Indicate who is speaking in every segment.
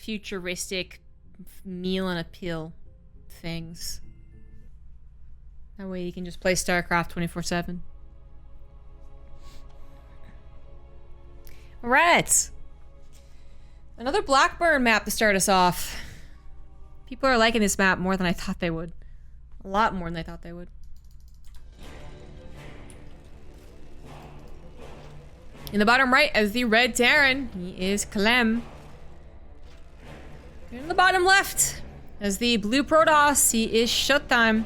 Speaker 1: futuristic meal and a pill things. That way you can just play StarCraft 24/7. Alright. Another Blackburn map to start us off. People are liking this map more than I thought they would. A lot more than I thought they would. In the bottom right, as the red Terran, he is Clem. In the bottom left, as the blue Protoss, he is ShoWTimE.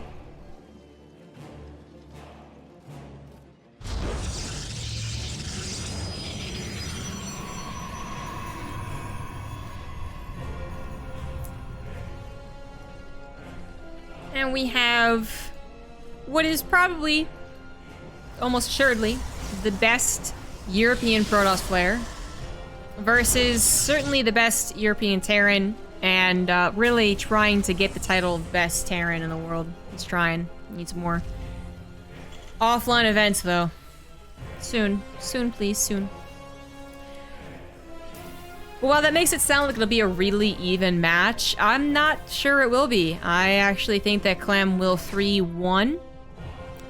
Speaker 1: And we have what is probably, almost assuredly, the best European Protoss player versus certainly the best European Terran, and really trying to get the title of best Terran in the world. He's trying. Needs more offline events, though. Soon. Soon, please. Soon. But while that makes it sound like it'll be a really even match, I'm not sure it will be. I actually think that Clem will 3-1.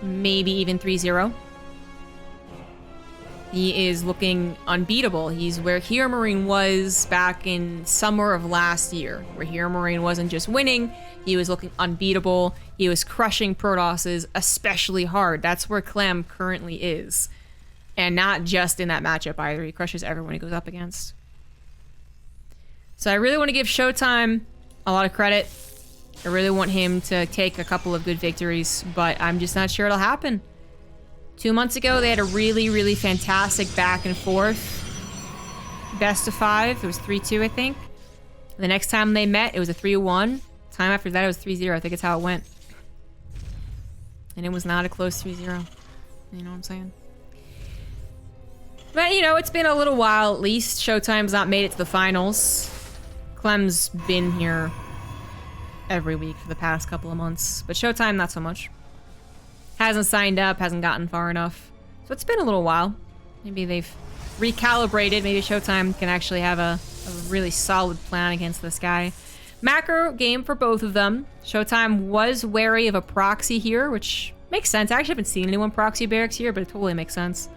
Speaker 1: Maybe even 3-0. He is looking unbeatable. He's where Hero Marine was back in summer of last year, where Hero Marine wasn't just winning, he was looking unbeatable. He was crushing Protosses especially hard. That's where Clem currently is. And not just in that matchup either. He crushes everyone he goes up against. So I really want to give ShoWTimE a lot of credit. I really want him to take a couple of good victories, but I'm just not sure it'll happen. 2 months ago, they had a really, really fantastic back and forth. Best of 5. It was 3-2, I think. The next time they met, it was a 3-1. Time after that, it was 3-0. I think it's how it went. And it was not a close 3-0. You know what I'm saying? But, you know, it's been a little while at least. ShoWTimE's not made it to the finals. Clem's been here every week for the past couple of months. But ShoWTimE, not so much. Hasn't signed up, hasn't gotten far enough. So it's been a little while. Maybe they've recalibrated. Maybe ShoWTimE can actually have a really solid plan against this guy. Macro game for both of them. ShoWTimE was wary of a proxy here, which makes sense. I actually haven't seen anyone proxy barracks here, but it totally makes sense.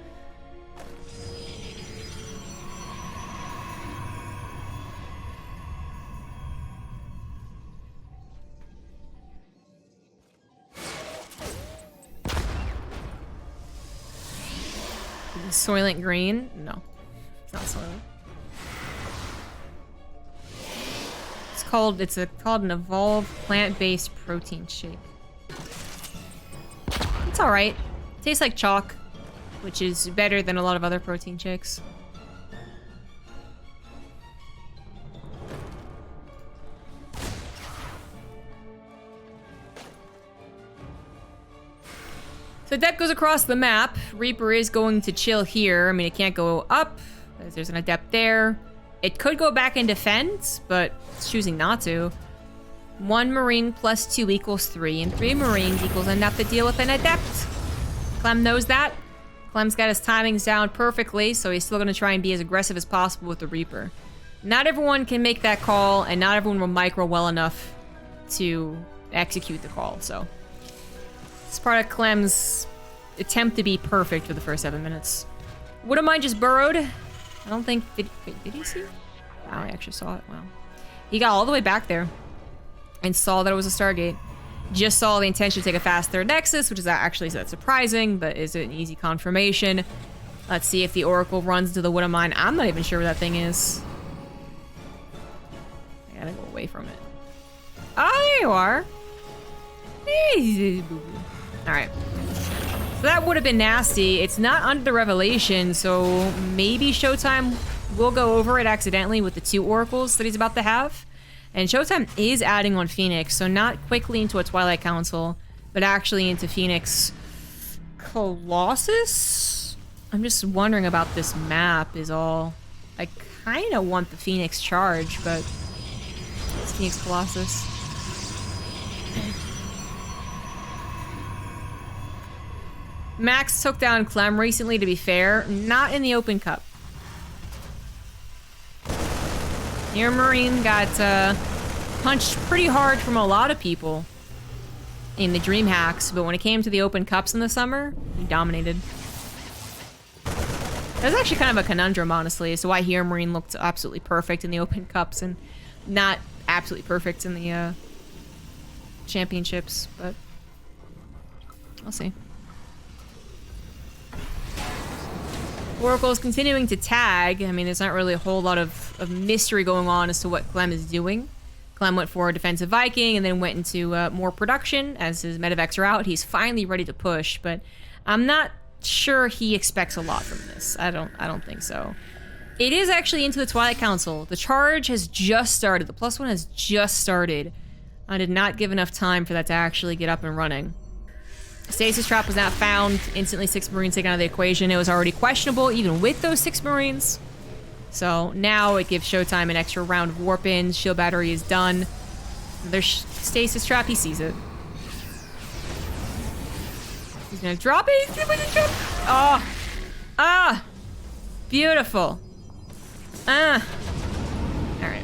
Speaker 1: Soylent Green? No. It's not Soylent. It's called an Evolve plant-based protein shake. It's alright. Tastes like chalk, which is better than a lot of other protein shakes. So Adept goes across the map. Reaper is going to chill here. I mean, it can't go up, as there's an Adept there. It could go back and defend, but it's choosing not to. 1 Marine plus 2 equals 3, and 3 Marines equals enough to deal with an Adept. Clem knows that. Clem's got his timings down perfectly, so he's still going to try and be as aggressive as possible with the Reaper. Not everyone can make that call, and not everyone will micro well enough to execute the call, so... it's part of Clem's attempt to be perfect for the first 7 minutes. Wouldn't mind just burrowed. I don't think... Wait, did he see? Wow, I actually saw it. Wow. He got all the way back there and saw that it was a Stargate. Just saw the intention to take a fast third Nexus, which is actually surprising, but is an easy confirmation. Let's see if the Oracle runs into the Wood of Mine. I'm not even sure where that thing is. I gotta go away from it. Oh, there you are. Alright. So that would have been nasty. It's not under the Revelation, so maybe ShoWTimE will go over it accidentally with the 2 Oracles that he's about to have. And ShoWTimE is adding on Phoenix, so not quickly into a Twilight Council, but actually into Phoenix Colossus? I'm just wondering about this map is all. I kind of want the Phoenix Charge, but it's Phoenix Colossus. Max took down Clem recently, to be fair. Not in the Open Cup. Air Marine got punched pretty hard from a lot of people in the Dream Hacks, but when it came to the Open Cups in the summer, he dominated. That was actually kind of a conundrum, honestly, as to why Air Marine looked absolutely perfect in the Open Cups and not absolutely perfect in the championships, but I'll see. Oracle's continuing to tag. I mean, there's not really a whole lot of mystery going on as to what Clem is doing. Clem went for a defensive Viking and then went into more production. As his medevacs are out, he's finally ready to push, but I'm not sure he expects a lot from this. I don't think so. It is actually into the Twilight Council. The charge has just started. The +1 has just started. I did not give enough time for that to actually get up and running. Stasis trap was not found. Instantly 6 Marines taken out of the equation. It was already questionable even with those 6 Marines. So now it gives ShoWTimE an extra round of warp in. Shield battery is done. There's stasis trap. He sees it. He's gonna drop it. He's gonna drop. Oh. Ah. Beautiful. Ah. All right.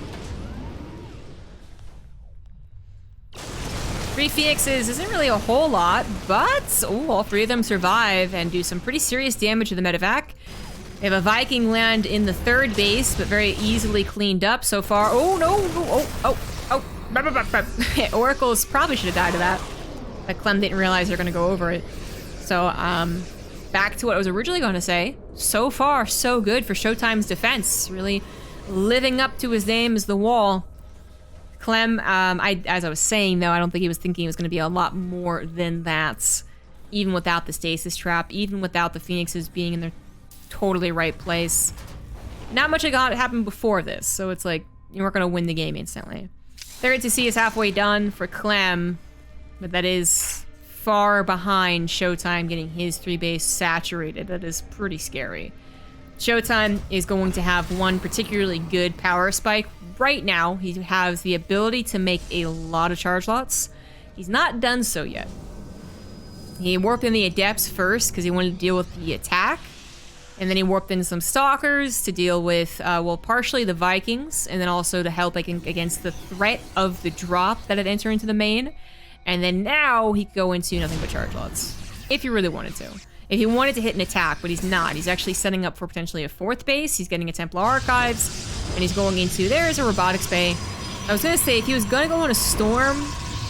Speaker 1: 3 Phoenixes isn't really a whole lot, but ooh, all 3 of them survive and do some pretty serious damage to the medevac. They have a Viking land in the 3rd base, but very easily cleaned up so far. Oh no! Oh! Oracles probably should have died to that, but Clem didn't realize they're gonna go over it. So back to what I was originally going to say. So far, so good for ShoWTimE's defense. Really living up to his name as the Wall. Clem, as I was saying, though, I don't think he was thinking it was going to be a lot more than that. Even without the stasis trap, even without the Phoenixes being in their totally right place. Not much happened before this, so it's like, you weren't going to win the game instantly. 3rd is halfway done for Clem, but that is far behind ShoWTimE getting his 3 base saturated. That is pretty scary. ShoWTimE is going to have one particularly good power spike. Right now, he has the ability to make a lot of charge lots. He's not done so yet. He warped in the Adepts first because he wanted to deal with the attack. And then he warped in some Stalkers to deal with, well, partially the Vikings, and then also to help against the threat of the drop that had entered into the main. And then now he could go into nothing but charge lots, if he really wanted to. If he wanted to hit an attack, but he's not. He's actually setting up for potentially a 4th base. He's getting a Templar Archives, and he's going into, there's a Robotics Bay. I was gonna say, if he was gonna go on a Storm,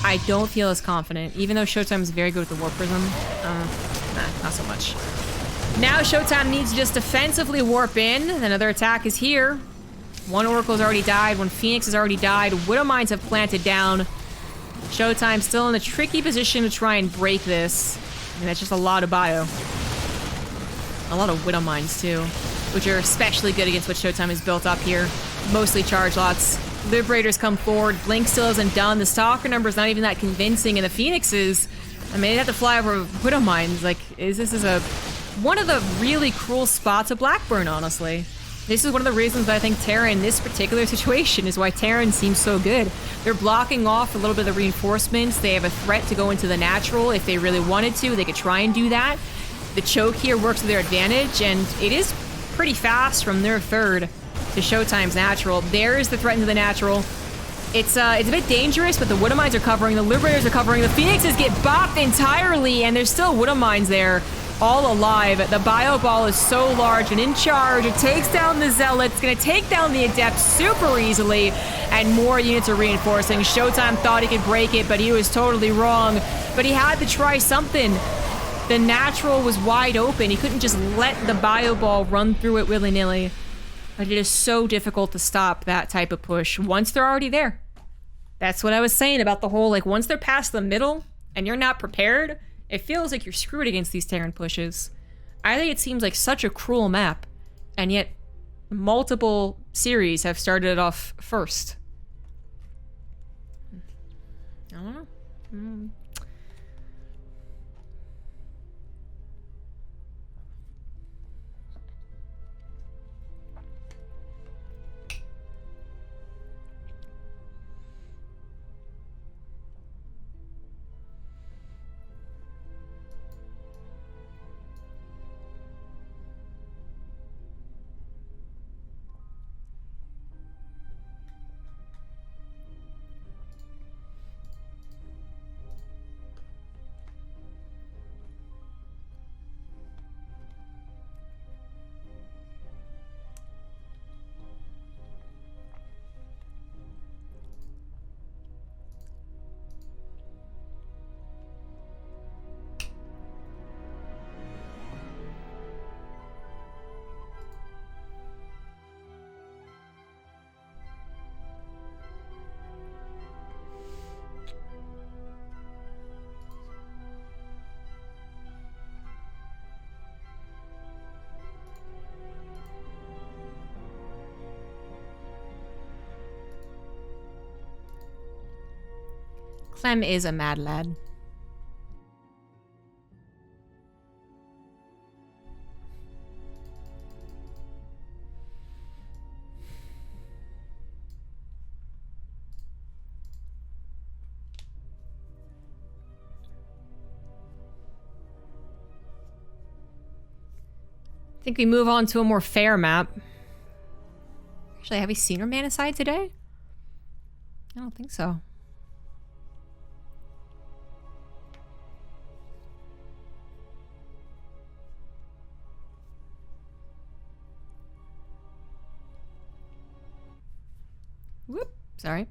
Speaker 1: I don't feel as confident, even though ShoWTimE is very good with the Warp Prism. Nah, not so much. Now ShoWTimE needs to just defensively warp in. Another attack is here. 1 Oracle's already died, 1 Phoenix has already died. Widow Mines have planted down. ShoWTimE still in a tricky position to try and break this. I mean, that's just a lot of bio. A lot of Widow Mines, too, which are especially good against what ShoWTimE has built up here. Mostly charge lots. Liberators come forward. Blink still isn't done. The Stalker number's not even that convincing. And the Phoenixes, I mean, they have to fly over Widow Mines. Like, this is one of the really cruel spots of Blackburn, honestly. This is one of the reasons that I think Terra in this particular situation is why Terran seems so good. They're blocking off a little bit of the reinforcements. They have a threat to go into the natural if they really wanted to. They could try and do that. The choke here works to their advantage, and it is pretty fast from their 3rd to ShoWTimE's natural. There's the threat into the natural. It's a bit dangerous, but the Widow Mines are covering, the Liberators are covering, the Phoenixes get bopped entirely, and there's still Widow Mines there. All alive. The bio ball is so large and in charge. It takes down the Zealot. It's going to take down the Adept super easily. And more units are reinforcing. ShoWTimE thought he could break it, but he was totally wrong. But he had to try something. The natural was wide open. He couldn't just let the bio ball run through it willy-nilly. But it is so difficult to stop that type of push once they're already there. That's what I was saying about the whole, like, once they're past the middle and you're not prepared, it feels like you're screwed against these Terran pushes. I think it seems like such a cruel map, and yet multiple series have started it off first. I don't know. Clem is a mad lad. I think we move on to a more fair map. Actually, have we seen Romanicide today? I don't think so. Whoop, sorry.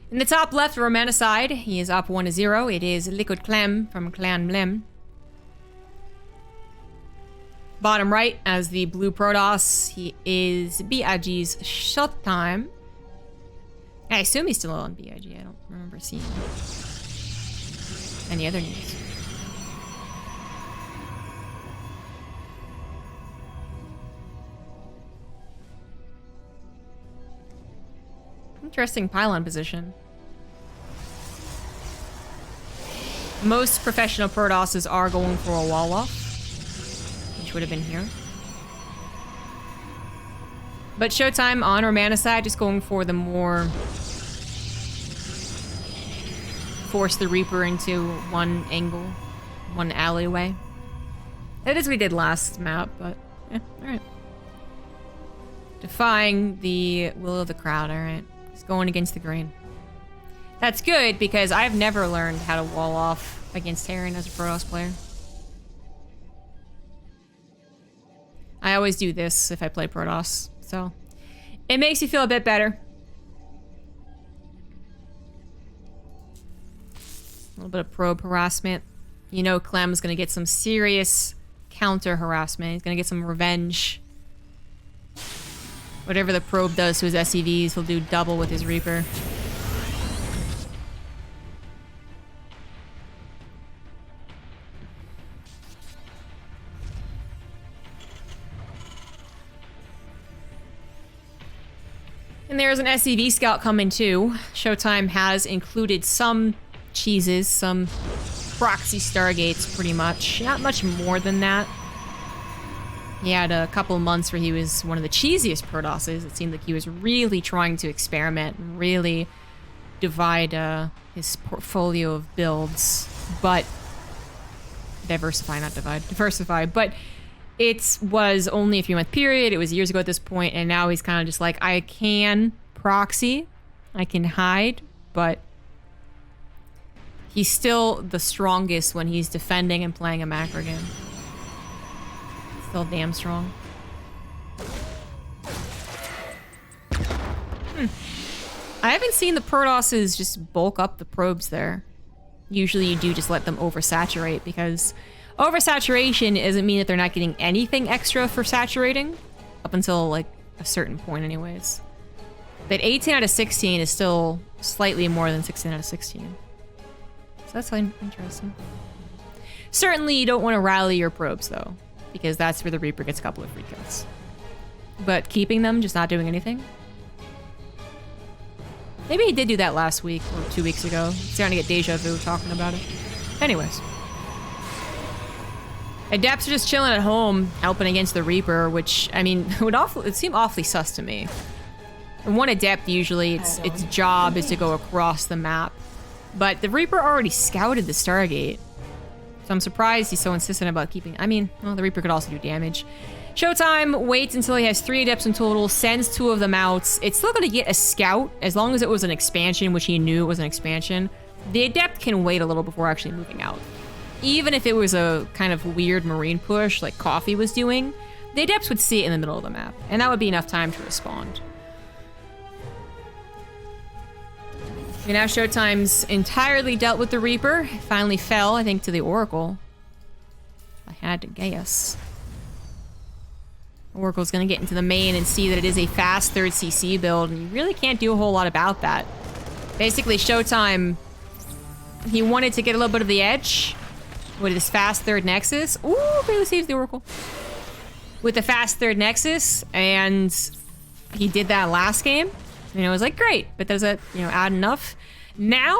Speaker 1: In the top left, Romanicide. He is up 1-0. It is Liquid Clem from Clan Blem. Bottom right, as the blue Protoss, he is BIG's ShoWTimE. I assume he's still on BIG. I don't remember seeing any other news. Interesting pylon position. Most professional Protosses are going for a wall off, which would have been here. But ShoWTimE on Romanicide just going for the more force the Reaper into one angle, one alleyway. That is what we did last map, but yeah, alright. Defying the will of the crowd, alright. Just going against the grain. That's good because I've never learned how to wall off against Terran as a Protoss player. I always do this if I play Protoss, so it makes you feel a bit better. A little bit of probe harassment. You know Clem's gonna get some serious counter harassment. He's gonna get some revenge. Whatever the probe does to his SCVs, he'll do double with his Reaper. And there's an SCV scout coming too. ShoWTimE has included some cheeses, some proxy Stargates pretty much. Not much more than that. He had a couple months where he was one of the cheesiest Protosses. It seemed like he was really trying to experiment and really divide his portfolio of builds. But diversify, not divide. Diversify. But it was only a few month period. It was years ago at this point, and now he's kind of just like, I can proxy, I can hide, but he's still the strongest when he's defending and playing a macro game. Still damn strong. I haven't seen the Protosses just bulk up the probes there. Usually you do just let them oversaturate, because oversaturation doesn't mean that they're not getting anything extra for saturating. Up until, like, a certain point anyways. But 18 out of 16 is still slightly more than 16 out of 16. So that's interesting. Certainly you don't want to rally your probes, though, because that's where the Reaper gets a couple of free kills. But keeping them, just not doing anything? Maybe he did do that last week or 2 weeks ago. I'm starting to get deja vu talking about it. Anyways. Adepts are just chilling at home, helping against the Reaper, which, I mean, it seemed awfully sus to me. And one Adept, usually, its job is to go across the map. But the Reaper already scouted the Stargate. So I'm surprised he's so insistent about keeping... I mean, well, the Reaper could also do damage. ShoWTimE waits until he has 3 Adepts in total, sends 2 of them out. It's still going to get a Scout, as long as it was an expansion, which he knew it was an expansion. The Adept can wait a little before actually moving out. Even if it was a kind of weird Marine push, like Coffee was doing, the Adepts would see it in the middle of the map, and that would be enough time to respond. And now ShoWTimE's entirely dealt with the Reaper. It finally fell, I think, to the Oracle. I had to guess. Oracle's gonna get into the main and see that it is a fast 3rd CC build, and you really can't do a whole lot about that. Basically, ShoWTimE, he wanted to get a little bit of the edge with his fast 3rd Nexus. Ooh, barely saves the Oracle. With the fast 3rd Nexus, and he did that last game. And it was like, great, but does that, add enough? Now,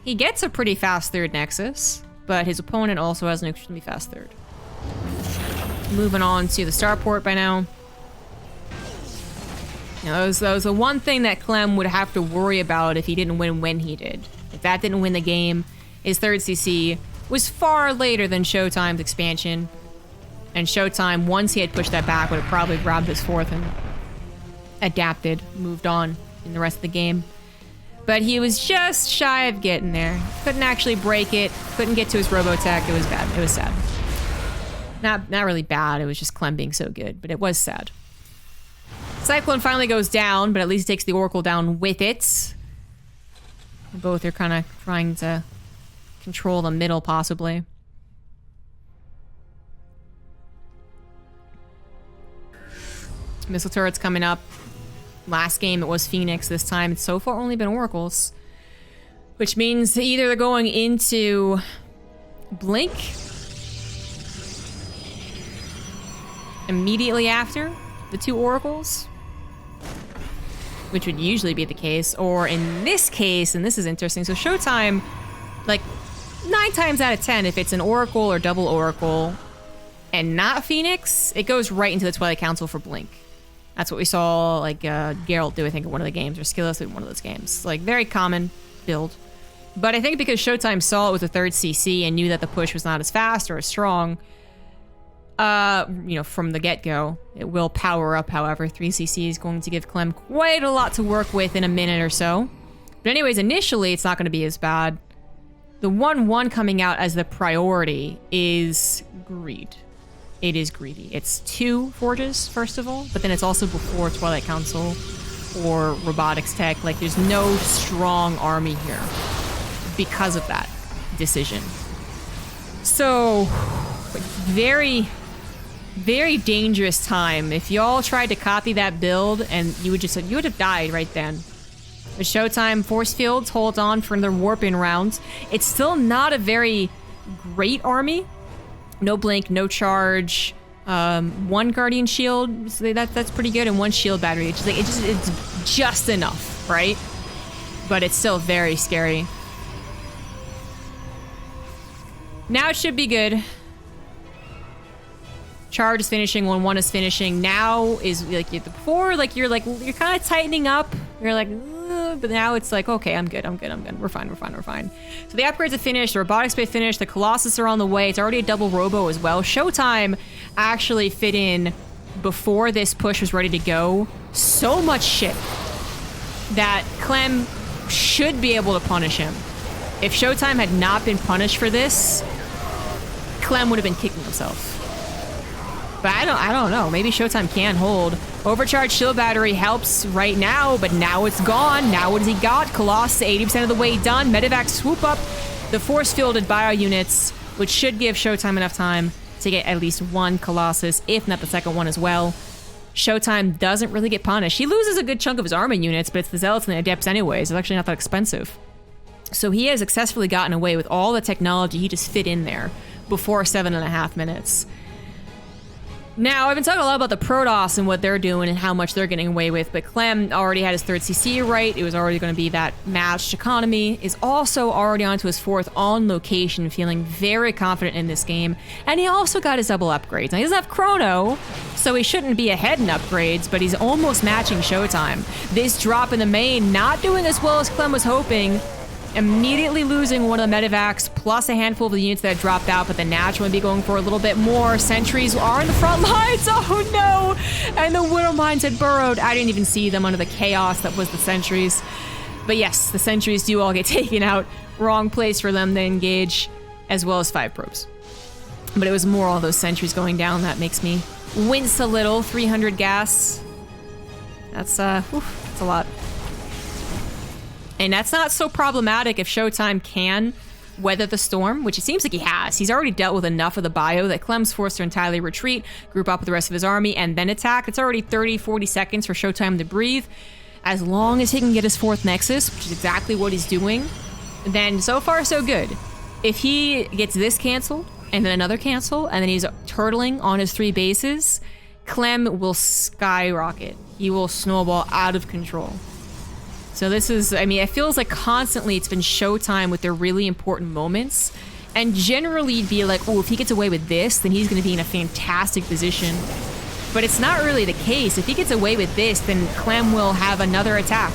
Speaker 1: he gets a pretty fast third Nexus, but his opponent also has an extremely fast third. Moving on to the starport by now. That was the one thing that Clem would have to worry about if he didn't win when he did. If that didn't win the game, his third CC was far later than ShoWTimE's expansion. And ShoWTimE, once he had pushed that back, would have probably grabbed his fourth and adapted, moved on in the rest of the game. But he was just shy of getting there. Couldn't actually break it, couldn't get to his Robotech. It was bad, it was sad. Not really bad, it was just Clem being so good, but it was sad. Cyclone finally goes down, but at least he takes the Oracle down with it. Both are kind of trying to control the middle, possibly. Missile turrets coming up. Last game it was Phoenix. This time it's so far only been Oracles. Which means either they're going into Blink immediately after the two Oracles, which would usually be the case, or in this case, and this is interesting, so ShoWTimE, like 9 times out of 10, if it's an Oracle or double Oracle and not Phoenix, it goes right into the Twilight Council for Blink. That's what we saw, like, Geralt do, I think, in one of the games, or Skillos in one of those games. Like, very common build. But I think because ShoWTimE saw it with a third CC and knew that the push was not as fast or as strong, from the get-go, it will power up, however. 3cc is going to give Clem quite a lot to work with in a minute or so. But anyways, initially, it's not going to be as bad. The 1-1 coming out as the priority is greed. It is greedy. It's 2 forges, first of all, but then it's also before Twilight Council or Robotics Tech. Like, there's no strong army here because of that decision. So, very, very dangerous time. If y'all tried to copy that build, and you would have died right then. The ShoWTimE force fields hold on for another warp-in round. It's still not a very great army. No blink, no charge, 1 guardian shield, so that's pretty good, and 1 shield battery. It's just enough, right? But it's still very scary. Now it should be good. Charge is finishing, 1-1 is finishing. Now is like before, like you're kind of tightening up. You're like, but now it's like, okay, I'm good. We're fine. So the upgrades have finished, the robotics bay finished, the Colossus are on the way. It's already a double robo as well. ShoWTimE actually fit in before this push was ready to go. So much shit that Clem should be able to punish him. If ShoWTimE had not been punished for this, Clem would have been kicking himself. But I don't know. Maybe ShoWTimE can hold. Overcharged shield battery helps right now, but now it's gone. Now what has he got? Colossus 80% of the way done. Medivac swoop up the force-fielded bio units, which should give ShoWTimE enough time to get at least 1 Colossus, if not the second one as well. ShoWTimE doesn't really get punished. He loses a good chunk of his army units, but it's the Zealots and the Adepts anyways. It's actually not that expensive. So he has successfully gotten away with all the technology. He just fit in there before 7.5 minutes. Now, I've been talking a lot about the Protoss and what they're doing and how much they're getting away with, but Clem already had his 3rd CC right. It was already going to be that matched economy. Is also already onto his 4th on location, feeling very confident in this game. And he also got his double upgrades. Now, he doesn't have Chrono, so he shouldn't be ahead in upgrades, but he's almost matching ShoWTimE. This drop in the main, not doing as well as Clem was hoping. Immediately losing one of the Medivacs, plus a handful of the units that dropped out, but the Natch would be going for a little bit more. Sentries are in the front lines. Oh no! And the Widow Mines had burrowed. I didn't even see them under the chaos that was the Sentries. But yes, the Sentries do all get taken out. Wrong place for them to engage, as well as 5 probes. But it was more all those Sentries going down that makes me wince a little. 300 gas. That's a lot. And that's not so problematic if ShoWTimE can weather the storm, which it seems like he has. He's already dealt with enough of the bio that Clem's forced to entirely retreat, group up with the rest of his army, and then attack. It's already 30, 40 seconds for ShoWTimE to breathe. As long as he can get his 4th Nexus, which is exactly what he's doing, then so far so good. If he gets this canceled, and then another cancel, and then he's turtling on his 3 bases, Clem will skyrocket. He will snowball out of control. So this is, I mean, it feels like constantly it's been ShoWTimE with their really important moments. And generally you'd be like, oh, if he gets away with this, then he's going to be in a fantastic position. But it's not really the case. If he gets away with this, then Clem will have another attack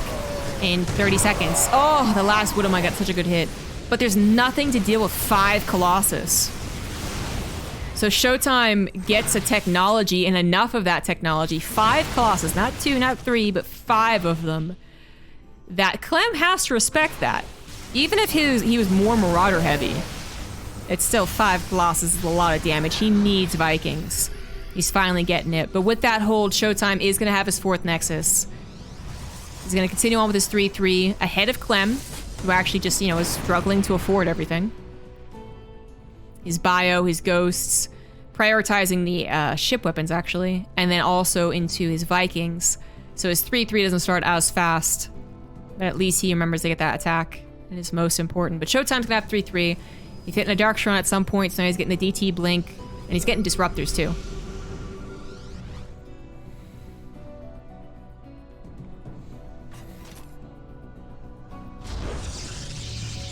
Speaker 1: in 30 seconds. Oh, the last Widowmine got such a good hit. But there's nothing to deal with 5 Colossus. So ShoWTimE gets a technology, and enough of that technology, 5 Colossus, not 2, not 3, but 5 of them, that Clem has to respect that. Even if he was more Marauder heavy, it's still 5 Colossus is a lot of damage. He needs Vikings. He's finally getting it. But with that hold, ShoWTimE is going to have his 4th Nexus. He's going to continue on with his 3-3 ahead of Clem, who actually just, you know, is struggling to afford everything. His bio, his ghosts, prioritizing the ship weapons, actually, and then also into his Vikings. So his 3-3 doesn't start as fast, but at least he remembers to get that attack. It is most important. But ShoWTimE's going to have 3-3. He's hitting a Dark Shrine at some point, so now he's getting the DT Blink, and he's getting Disruptors, too.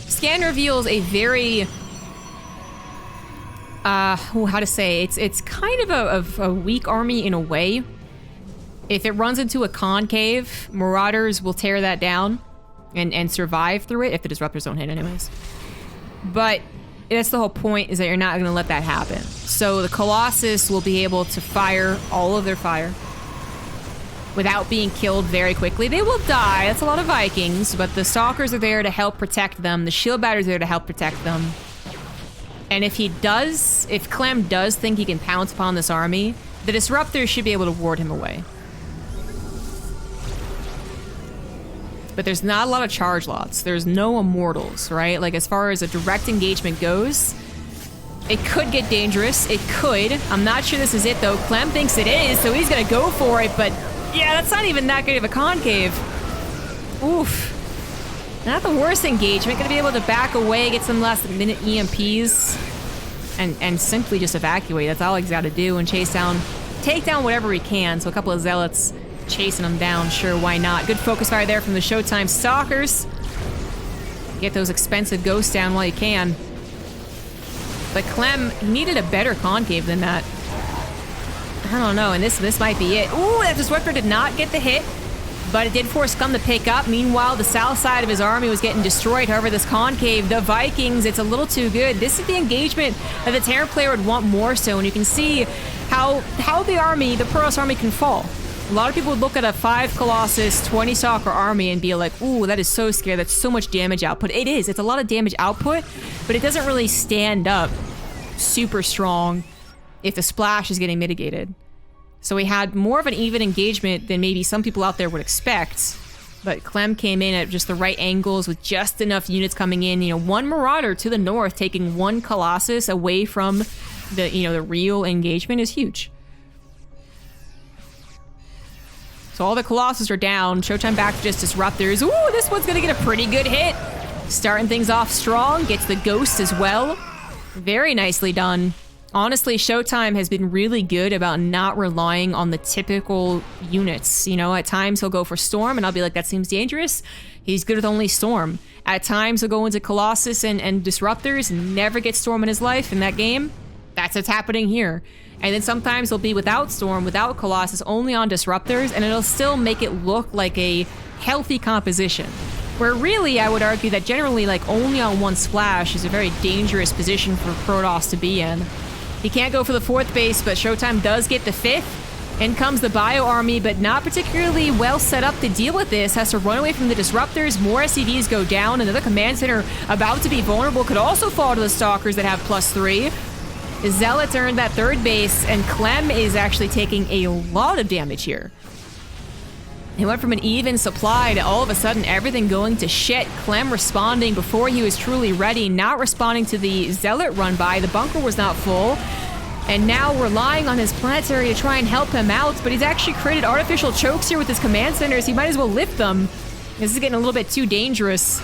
Speaker 1: Scan reveals a very, how to say, it's kind of a weak army in a way. If it runs into a concave, Marauders will tear that down and survive through it if the Disruptors don't hit anyways. But that's the whole point, is that you're not going to let that happen. So the Colossus will be able to fire all of their fire without being killed very quickly. They will die, that's a lot of Vikings, but the Stalkers are there to help protect them. The Shield Batter's there to help protect them. And if Clem does think he can pounce upon this army, the Disruptors should be able to ward him away. But there's not a lot of charge lots. There's no Immortals, right? Like, as far as a direct engagement goes, it could get dangerous. It could. I'm not sure this is it, though. Clem thinks it is, so he's gonna go for it, but yeah, that's not even that good of a concave. Oof. Not the worst engagement. Gonna be able to back away, get some last minute EMPs, and simply just evacuate. That's all he's got to do, and take down whatever he can. So a couple of Zealots chasing him down, sure, why not? Good focus fire there from the ShoWTimE Stalkers. Get those expensive ghosts down while you can. But Clem needed a better concave than that. I don't know, and this might be it. Ooh, that Disruptor did not get the hit, but it did force Clem to pick up. Meanwhile, the south side of his army was getting destroyed. However, this concave, the Vikings, it's a little too good. This is the engagement that the Terran player would want more so, and you can see how the army, the Protoss army, can fall. A lot of people would look at a 5 Colossus, 20 Stalker army and be like, ooh, that is so scary. That's so much damage output. It is. It's a lot of damage output, but it doesn't really stand up super strong if the splash is getting mitigated. So we had more of an even engagement than maybe some people out there would expect. But Clem came in at just the right angles with just enough units coming in. You know, 1 Marauder to the north, taking 1 Colossus away from the, you know, the real engagement is huge. So all the Colossus are down. ShoWTimE back to just Disruptors. Ooh, this one's gonna get a pretty good hit. Starting things off strong. Gets the Ghost as well. Very nicely done. Honestly, ShoWTimE has been really good about not relying on the typical units. You know, at times he'll go for Storm, and I'll be like, that seems dangerous. He's good with only Storm. At times he'll go into Colossus and Disruptors, and never get Storm in his life in that game. That's what's happening here. And then sometimes he'll be without Storm, without Colossus, only on Disruptors, and it'll still make it look like a healthy composition. Where really, I would argue that generally, like, only on 1 splash is a very dangerous position for Protoss to be in. He can't go for the 4th base, but ShoWTimE does get the 5th. In comes the Bio Army, but not particularly well set up to deal with this. Has to run away from the Disruptors. More SCVs go down. Another Command Center about to be vulnerable could also fall to the Stalkers that have +3. The Zealots earned that 3rd base, and Clem is actually taking a lot of damage here. He went from an even supply to all of a sudden everything going to shit. Clem responding before he was truly ready, not responding to the Zealot run by. The bunker was not full. And now relying on his planetary to try and help him out, but he's actually created artificial chokes here with his command centers. He might as well lift them. This is getting a little bit too dangerous.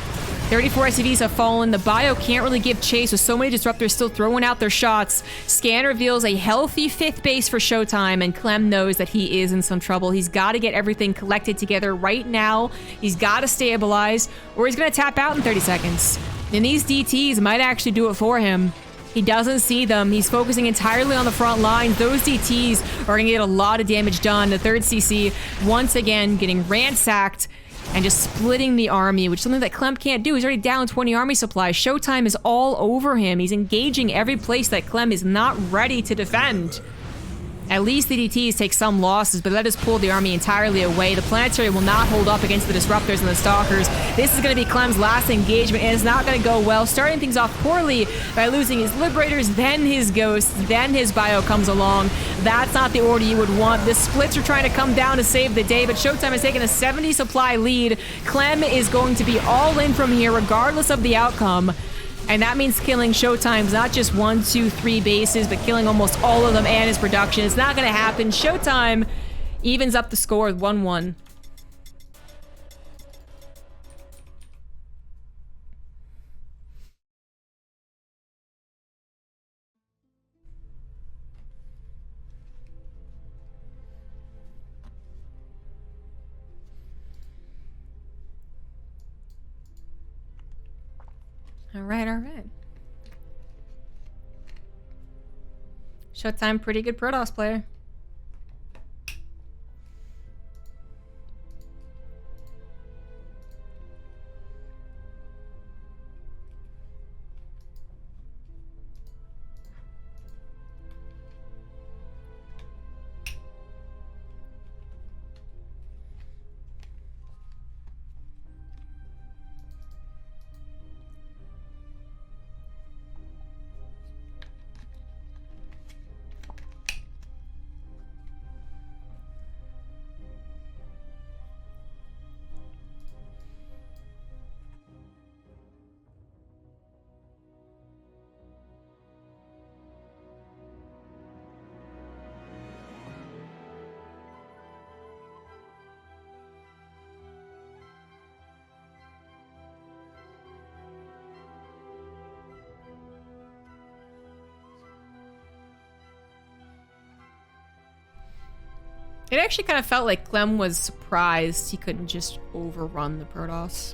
Speaker 1: 34 SCVs have fallen. The bio can't really give chase with so many disruptors still throwing out their shots. Scan reveals a healthy 5th base for ShoWTimE, and Clem knows that he is in some trouble. He's got to get everything collected together right now. He's got to stabilize, or he's going to tap out in 30 seconds. And these DTs might actually do it for him. He doesn't see them. He's focusing entirely on the front lines. Those DTs are going to get a lot of damage done. The 3rd CC, once again, getting ransacked and just splitting the army, which is something that Clem can't do. He's already down 20 army supplies. ShoWTimE is all over him. He's engaging every place that Clem is not ready to defend. At least the DTs take some losses, but that has pulled the army entirely away. The planetary will not hold up against the disruptors and the stalkers. This is going to be Clem's last engagement, and it's not going to go well. Starting things off poorly by losing his liberators, then his ghosts, then his bio comes along. That's not the order you would want. The splits are trying to come down to save the day, but ShoWTimE has taken a 70 supply lead. Clem is going to be all in from here, regardless of the outcome. And that means killing ShoWTimE's not just 1, 2, 3 bases, but killing almost all of them and his production. It's not going to happen. ShoWTimE evens up the score with 1-1. All right, all right. ShoWTimE, pretty good Protoss player. It actually kind of felt like Clem was surprised he couldn't just overrun the Protoss.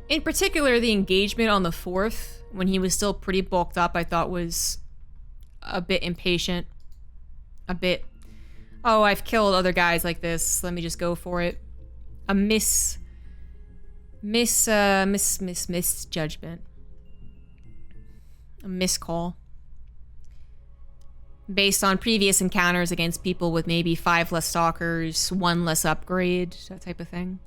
Speaker 1: In particular, the engagement on the 4th, when he was still pretty bulked up, I thought was a bit impatient. A bit, oh, I've killed other guys like this, let me just go for it. A misjudgment. A miscall. Based on previous encounters against people with maybe 5 less stalkers, 1 less upgrade, that type of thing.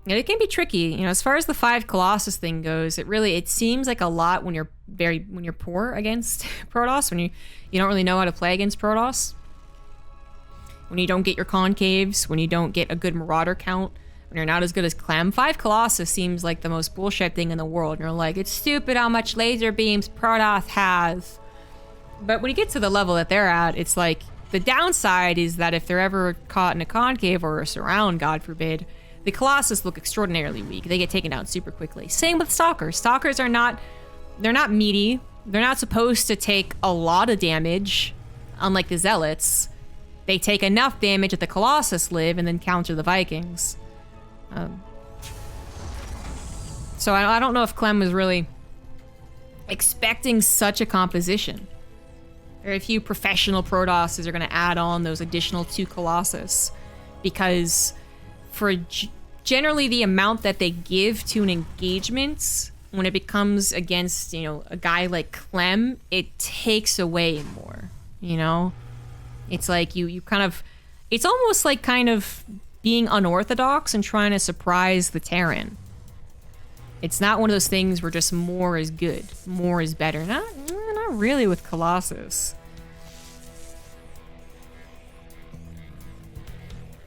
Speaker 1: And it can be tricky, you know, as far as the 5 Colossus thing goes, it seems like a lot when you're poor against Protoss, when you don't really know how to play against Protoss. When you don't get your concaves, when you don't get a good Marauder count, when you're not as good as Clem. 5 Colossus seems like the most bullshit thing in the world. And you're like, it's stupid how much laser beams Protoss has. But when you get to the level that they're at, it's like, the downside is that if they're ever caught in a concave or a surround, God forbid, the Colossus look extraordinarily weak. They get taken down super quickly. Same with Stalkers. Stalkers are not, they're not meaty. They're not supposed to take a lot of damage, unlike the Zealots. They take enough damage that the Colossus live and then counter the Vikings. So I don't know if Clem was really expecting such a composition. Very few professional Protosses are going to add on those additional 2 Colossus, because for generally the amount that they give to an engagement, when it becomes against, you know, a guy like Clem, it takes away more, you know? It's like you kind of, it's almost like kind of being unorthodox and trying to surprise the Terran. It's not one of those things where just more is good, more is better. Not really with Colossus.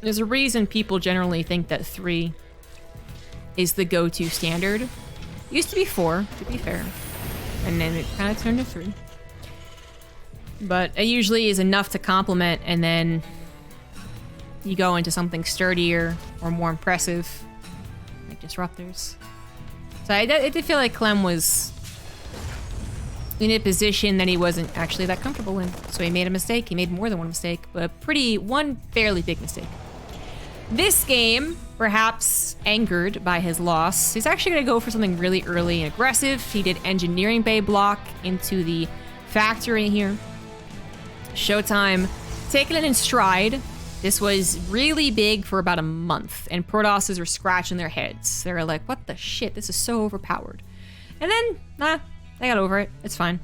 Speaker 1: There's a reason people generally think that 3 is the go-to standard. Used to be 4, to be fair. And then it kind of turned to 3. But it usually is enough to complement, and then you go into something sturdier or more impressive, like disruptors. So I did feel like Clem was in a position that he wasn't actually that comfortable in. So he made a mistake. He made more than one mistake, but one fairly big mistake. This game, perhaps angered by his loss, he's actually going to go for something really early and aggressive. He did engineering bay block into the factory here. ShoWTimE taking it in stride. This was really big for about a month, and Protosses were scratching their heads. They were like, what the shit? This is so overpowered. And then, they got over it. It's fine.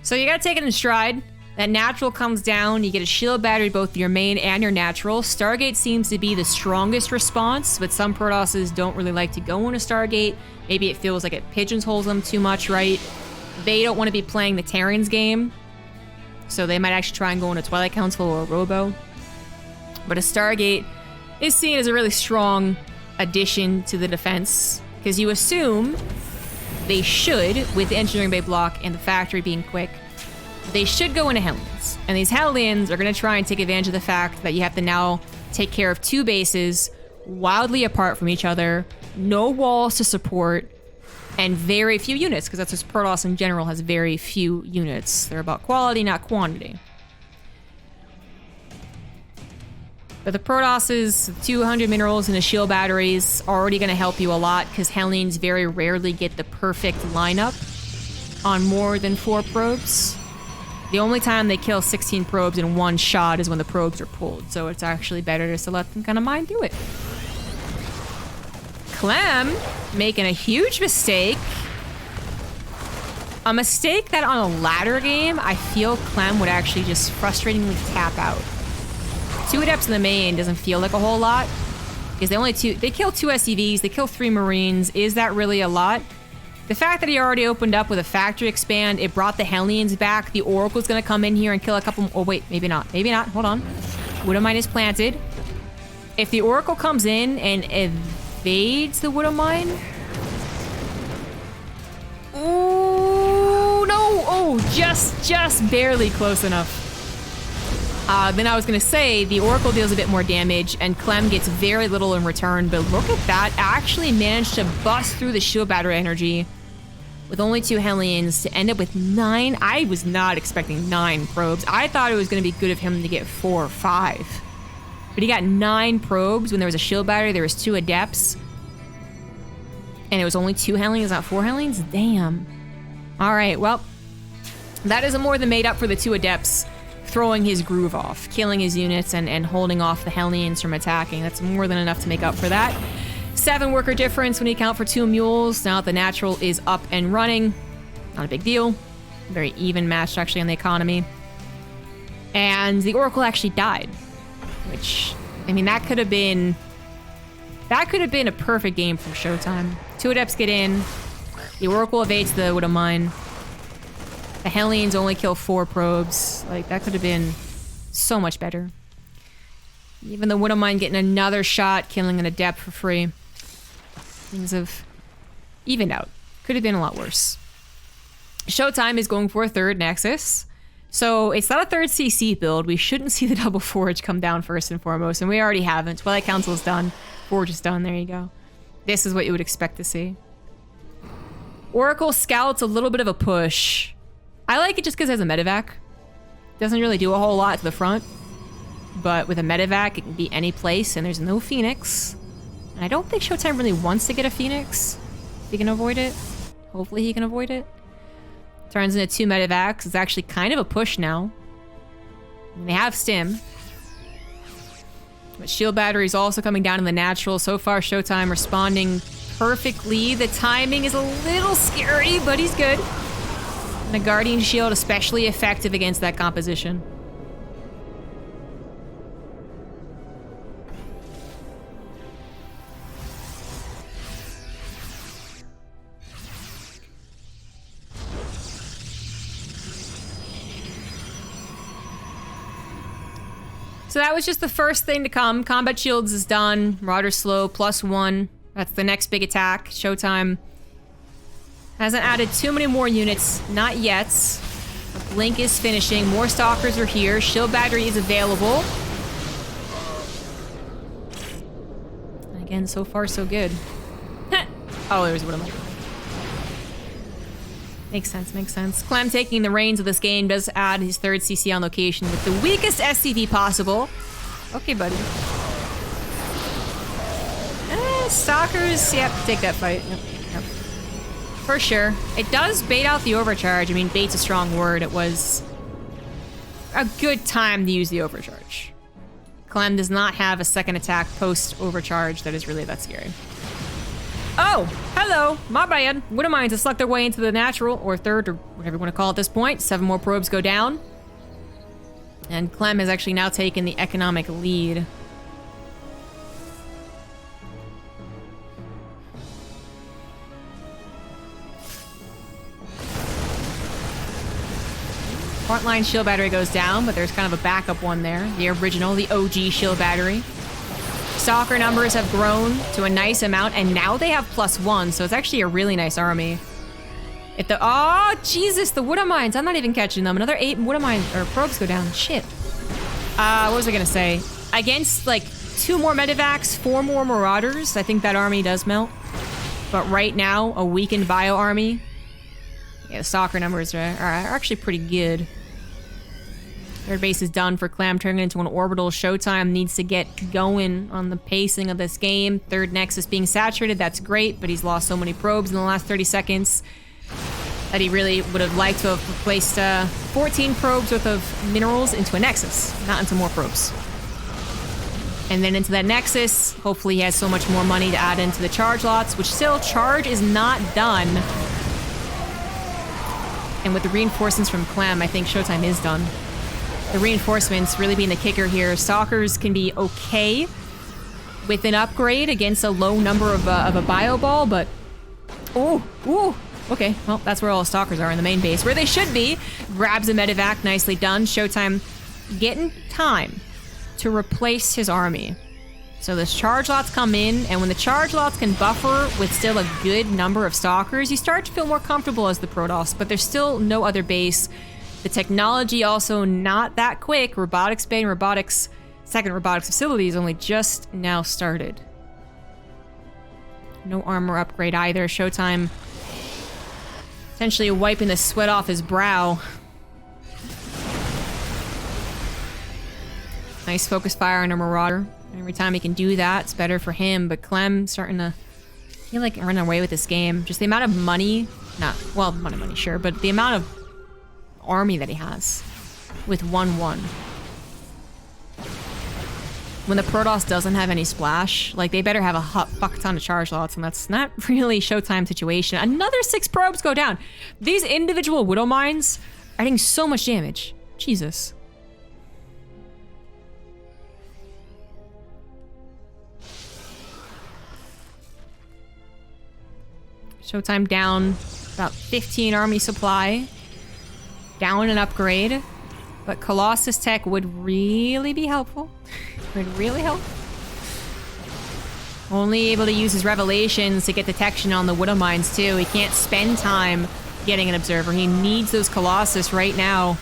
Speaker 1: So you gotta take it in stride. That natural comes down. You get a shield battery, both your main and your natural. Stargate seems to be the strongest response, but some Protosses don't really like to go into Stargate. Maybe it feels like it pigeonholes them too much, right? They don't want to be playing the Terrans game, so they might actually try and go into Twilight Council or Robo. But a Stargate is seen as a really strong addition to the defense, because you assume they should, with the engineering bay block and the factory being quick, they should go into Hellions. And these Hellions are going to try and take advantage of the fact that you have to now take care of two bases wildly apart from each other, no walls to support, and very few units, because that's just Protoss in general has very few units. They're about quality, not quantity. But the Protosses, 200 minerals and a shield batteries already going to help you a lot, because Hellions very rarely get the perfect lineup on more than 4 probes. The only time they kill 16 probes in one shot is when the probes are pulled, so it's actually better just to let them kind of mine through it. Clem making a huge mistake. A mistake that on a ladder game, I feel Clem would actually just frustratingly tap out. 2 Adepts in the main doesn't feel like a whole lot, because they kill 2 SCVs, they kill 3 Marines. Is that really a lot? The fact that he already opened up with a factory expand, it brought the Hellions back. The Oracle's gonna come in here and kill a couple. Oh wait, maybe not. Maybe not. Hold on. Widowmine is planted. If the Oracle comes in and evades the Widowmine. Oh no! Oh, just barely close enough. Then I was gonna say the Oracle deals a bit more damage and Clem gets very little in return, but look at that. Actually managed to bust through the shield battery energy with only 2 Hellions to end up with 9. I was not expecting 9 probes. I thought it was gonna be good of him to get 4 or 5. But he got 9 probes when there was a shield battery, there was 2 Adepts. And it was only 2 Hellions, not 4 Hellions? Damn. Alright, well, that is more than made up for the 2 Adepts throwing his groove off, killing his units, and holding off the Hellions from attacking. That's more than enough to make up for that. 7 worker difference when you count for 2 mules. Now the natural is up and running. Not a big deal. Very even matched, actually, on the economy. And the Oracle actually died. Which, I mean, that could have been a perfect game for ShoWTimE. 2 Adepts get in. The Oracle evades the Widowmine. The Hellions only kill 4 probes. Like, that could have been so much better. Even the Widowmine getting another shot, killing an Adept for free. Things have evened out. Could have been a lot worse. ShoWTimE is going for a 3rd Nexus. So it's not a 3rd CC build. We shouldn't see the double Forge come down first and foremost, and we already haven't. Twilight Council is done. Forge is done. There you go. This is what you would expect to see. Oracle Scout's a little bit of a push. I like it just because it has a medevac. Doesn't really do a whole lot to the front. But with a medevac, it can be any place, and there's no Phoenix. And I don't think ShoWTimE really wants to get a Phoenix. If he can avoid it. Hopefully he can avoid it. Turns into 2 medevacs. It's actually kind of a push now. And they have stim. But shield battery is also coming down in the natural. So far, ShoWTimE responding perfectly. The timing is a little scary, but he's good. And the Guardian Shield especially effective against that composition. So that was just the first thing to come. Combat Shields is done. Marauder Slow +1. That's the next big attack. ShoWTimE hasn't added too many more units. Not yet. Blink is finishing. More Stalkers are here. Shield Battery is available. man. So far, so good. Oh, there's what I'm like. Makes sense, makes sense. Clem taking the reins of this game does add his third CC on location with the weakest SCV possible. Okay, buddy. Stalkers, yep, take that fight. Yep. For sure. It does bait out the overcharge. I mean, bait's a strong word. It was a good time to use the overcharge. Clem does not have a second attack post-overcharge that is really that scary. Oh, hello, my bad. Widow Mines have slugged their way into the natural, or third, or whatever you want to call it at this point. 7 more probes go down. And Clem has actually now taken the economic lead. Frontline shield battery goes down, but there's kind of a backup one there. The original, the OG shield battery. Stalker numbers have grown to a nice amount, and now they have +1, so it's actually a really nice army. If the— oh, Jesus, the Widow Mines. I'm not even catching them. Another 8 Widow Mines, or probes go down. Shit. What was I gonna say? Against, like, 2 more Medivacs, 4 more Marauders, I think that army does melt. But right now, a weakened Bio army. Yeah, the Stalker numbers are actually pretty good. Third base is done for Clem, turning into an orbital. ShoWTimE needs to get going on the pacing of this game. Third Nexus being saturated, that's great, but he's lost so many probes in the last 30 seconds that he really would have liked to have replaced 14 probes worth of minerals into a Nexus, not into more probes. And then into that Nexus, hopefully he has so much more money to add into the charge lots, which still, charge is not done. And with the reinforcements from Clem, I think ShoWTimE is done. The reinforcements really being the kicker here. Stalkers can be okay with an upgrade against a low number of a bio ball, but... oh, ooh, okay. Well, that's where all the Stalkers are in the main base, where they should be. Grabs a Medivac, nicely done. ShoWTimE getting time to replace his army. So those charge lots come in, and when the charge lots can buffer with still a good number of Stalkers, you start to feel more comfortable as the Protoss, but there's still no other base. The technology also not that quick. Robotics Bay and Robotics, second robotics facility is only just now started. No armor upgrade either. ShoWTimE essentially wiping the sweat off his brow. Nice focus fire on a Marauder. Every time he can do that, it's better for him. But Clem starting to feel like run away with this game. Just the amount of money, not, well, money, sure, but the amount of army that he has with 1-1. When the Protoss doesn't have any splash, like, they better have a fuck ton of charge lots, and that's not really ShoWTimE situation. Another 6 probes go down. These individual Widow Mines are doing so much damage. Jesus. ShoWTimE down about 15 army supply. Down an upgrade. But Colossus tech would really be helpful. Would really help. Only able to use his revelations to get detection on the Widow Mines too. He can't spend time getting an observer. He needs those Colossus right now.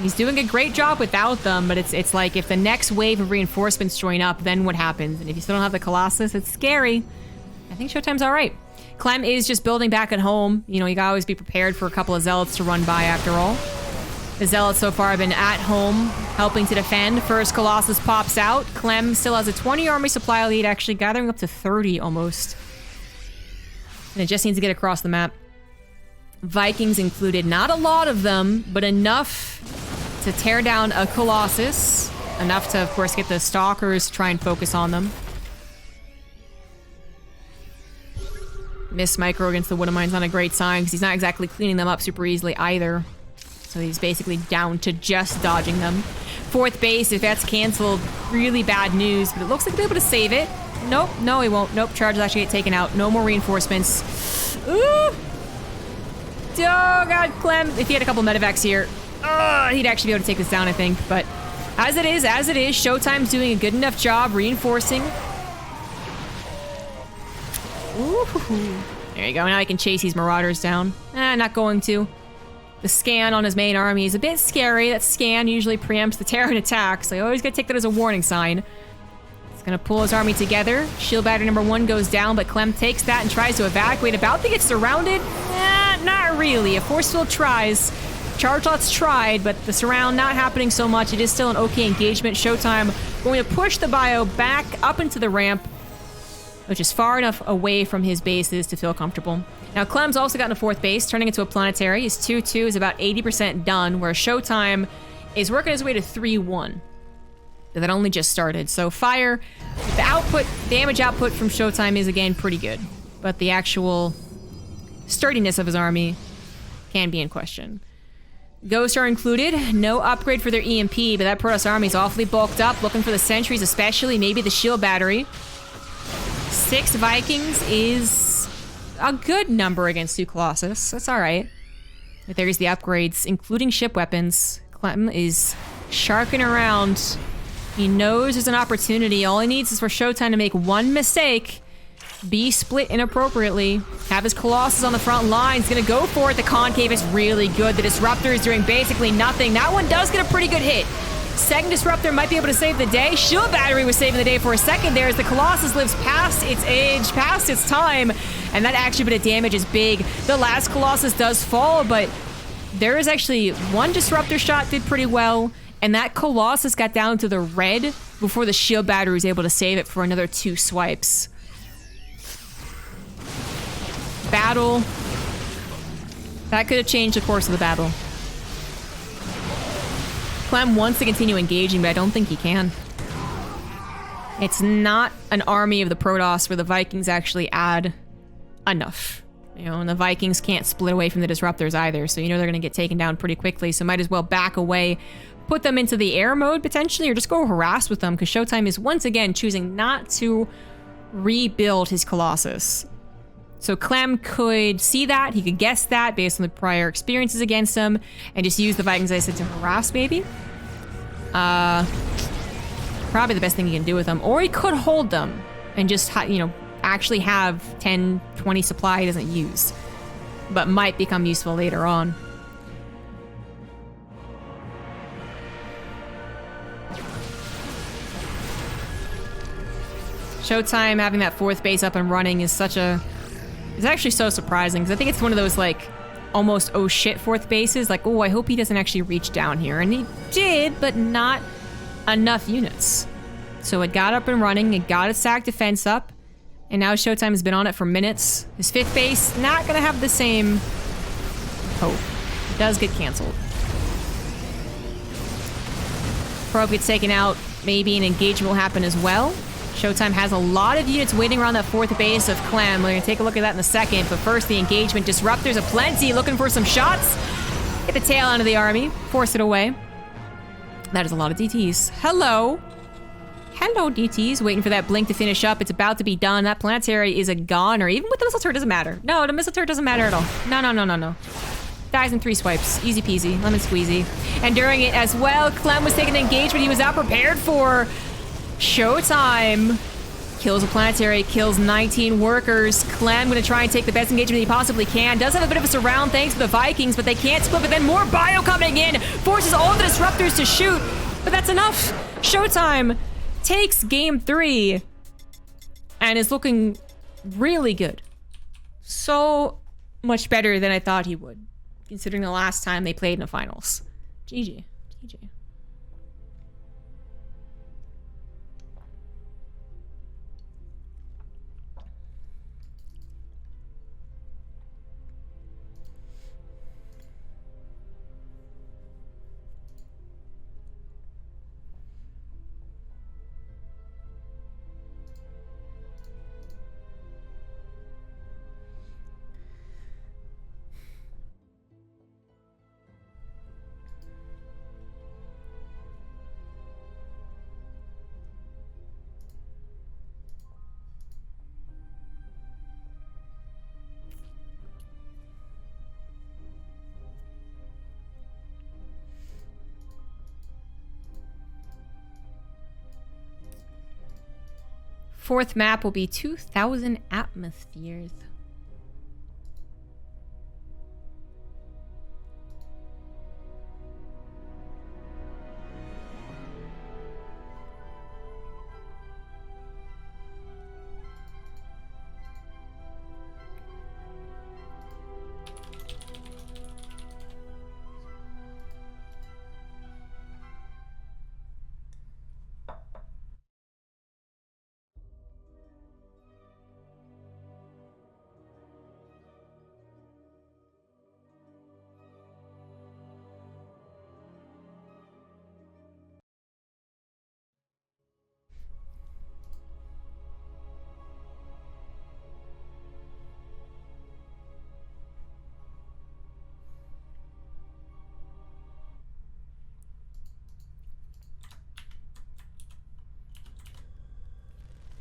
Speaker 1: He's doing a great job without them, but it's like if the next wave of reinforcements join up, then what happens? And if you still don't have the Colossus, it's scary. I think ShoWTimE's all right. Clem is just building back at home. You know, you gotta always be prepared for a couple of Zealots to run by after all. The Zealots so far have been at home, helping to defend. First Colossus pops out. Clem still has a 20 army supply lead, actually gathering up to 30 almost. And it just needs to get across the map. Vikings included. Not a lot of them, but enough to tear down a Colossus. Enough to, of course, get the Stalkers to try and focus on them. Miss micro against the Widow Mine's not a great sign, because he's not exactly cleaning them up super easily either. So he's basically down to just dodging them. Fourth base, if that's canceled, really bad news, but it looks like he'll be able to save it. Nope, no he won't. Nope, charges actually get taken out. No more reinforcements. Ooh! Oh god, Clem, if he had a couple Medivacs here, he'd actually be able to take this down, I think. But as it is, ShoWTimE's doing a good enough job reinforcing. Ooh. There you go, now he can chase these Marauders down. Not going to. The scan on his main army is a bit scary. That scan usually preempts the Terran attack, so you always gotta take that as a warning sign. It's Gonna pull his army together. Shield battery number 1 goes down, but Clem takes that and tries to evacuate. About to get surrounded? Not really. A force field tries. Charge lots tried, but the surround not happening so much. It is still an okay engagement. ShoWTimE going to push the bio back up into the ramp, which is far enough away from his bases to feel comfortable. Now, Clem's also gotten a 4th base, turning into a planetary. His 2-2 is about 80% done, where ShoWTimE is working his way to 3-1. But that only just started. So fire, the output, damage output from ShoWTimE is again pretty good. But the actual sturdiness of his army can be in question. Ghosts are included. No upgrade for their EMP, but that Protoss army is awfully bulked up, looking for the sentries, especially maybe the shield battery. 6 Vikings is a good number against 2 Colossus. That's all right. But there's the upgrades, including ship weapons. Clem is sharking around. He knows there's an opportunity. All he needs is for ShoWTimE to make one mistake, be split inappropriately, have his Colossus on the front line. He's gonna go for it. The concave is really good. The Disruptor is doing basically nothing. That one does get a pretty good hit. Second Disruptor might be able to save the day. Shield battery was saving the day for a second there as the Colossus lives past its age, past its time, and that actual bit of damage is big. The last Colossus does fall, but there is actually one Disruptor shot did pretty well, and that Colossus got down to the red before the shield battery was able to save it for another 2 swipes. Battle. That could have changed the course of the battle. Clem wants to continue engaging, but I don't think he can. It's not an army of the Protoss where the Vikings actually add enough. You know, and the Vikings can't split away from the Disruptors either, so you know they're going to get taken down pretty quickly, so might as well back away, put them into the air mode potentially, or just go harass with them, because ShoWTimE is once again choosing not to rebuild his Colossus. So Clem could see that, he could guess that based on the prior experiences against him, and just use the Vikings, I said, to harass maybe. Probably the best thing he can do with them. Or he could hold them and just, you know, actually have 10, 20 supply he doesn't use, but might become useful later on. ShoWTimE having that 4th base up and running is such a... It's actually so surprising, because I think it's one of those, like, almost oh shit 4th bases. Like, oh, I hope he doesn't actually reach down here. And he did, but not enough units. So it got up and running, it got its SAC defense up, and now ShoWTimE has been on it for minutes. His 5th base, not gonna have the same hope. It does get canceled. Probe gets taken out, maybe an engagement will happen as well. ShoWTimE has a lot of units waiting around that 4th base of Clem. We're gonna take a look at that in a second, but first the engagement. Disruptors aplenty, looking for some shots. Get the tail end of the army, force it away. That is a lot of DTs. Hello. Hello, DTs. Waiting for that blink to finish up. It's about to be done. That planetary is a goner. Even with the missile turret, doesn't matter. No, the missile turret doesn't matter at all. No. Dies in 3 swipes. Easy peasy. Lemon squeezy. And during it as well, Clem was taking an engagement he was not prepared for. ShoWTimE kills a planetary, kills 19 workers. Clem gonna try and take the best engagement he possibly can. Does have a bit of a surround thanks to the Vikings, but they can't split. But then more bio coming in, forces all the Disruptors to shoot. But that's enough. ShoWTimE takes game 3 and is looking really good. So much better than I thought he would, considering the last time they played in the finals. GG. Fourth map will be 2,000 atmospheres.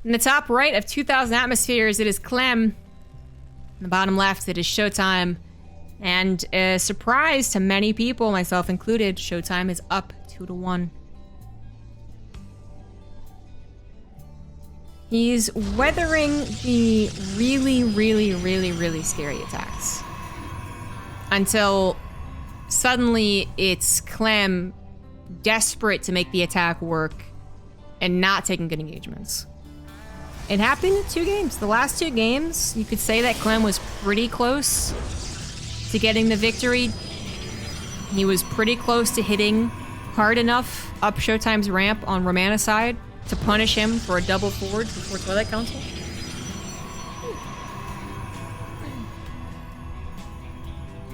Speaker 1: In the top right of 2,000 atmospheres, it is Clem. In the bottom left, it is ShoWTimE. And a surprise to many people, myself included, ShoWTimE is up 2-1. He's weathering the really scary attacks. Until suddenly it's Clem desperate to make the attack work and not taking good engagements. It happened in 2 games. The last 2 games, you could say that Clem was pretty close to getting the victory. He was pretty close to hitting hard enough up ShoWTimE's ramp on Romanticide to punish him for a double forward before Twilight Council.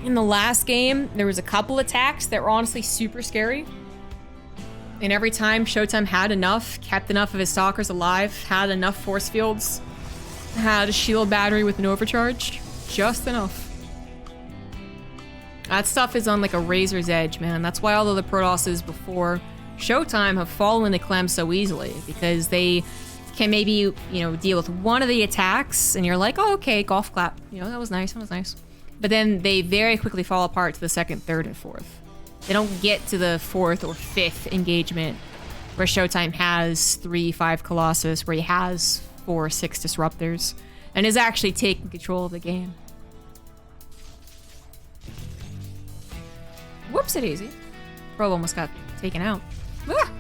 Speaker 1: In the last game, there was a couple attacks that were honestly super scary. And every time ShoWTimE had enough, kept enough of his stalkers alive, had enough force fields, had a shield battery with an overcharge, just enough. That stuff is on like a razor's edge, man. That's why all of the Protosses before ShoWTimE have fallen to Clem so easily, because they can maybe, you know, deal with one of the attacks and you're like, oh, okay, golf clap. You know, that was nice, that was nice. But then they very quickly fall apart to the 2nd, 3rd, and 4th. They don't get to the 4th or 5th engagement where ShoWTimE has 3-5 Colossus, where he has 4-6 Disruptors, and is actually taking control of the game. Whoopsie-daisy. Probe almost got taken out. Ah!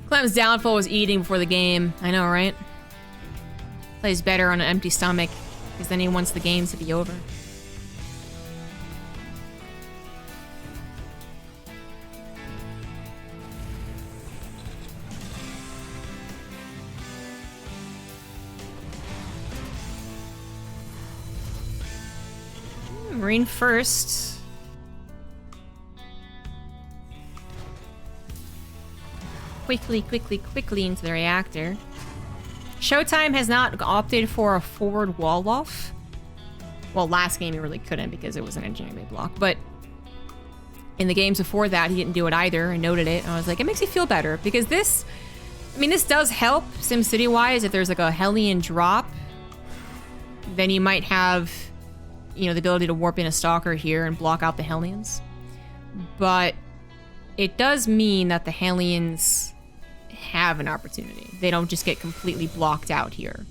Speaker 1: Clem's downfall was eating before the game. I know, right? Plays better on an empty stomach, because then he wants the game to be over. Marine first. Quickly into the reactor. ShoWTimE has not opted for a forward wall off. Well, last game he really couldn't because it was an engineering block, but in the games before that he didn't do it either. I noted it and I was like, it makes me feel better, because this, I mean, this does help SimCity wise. If there's like a Hellion drop, then you might have, you know, the ability to warp in a Stalker here and block out the Hellions. But it does mean that the Hellions have an opportunity. They don't just get completely blocked out here.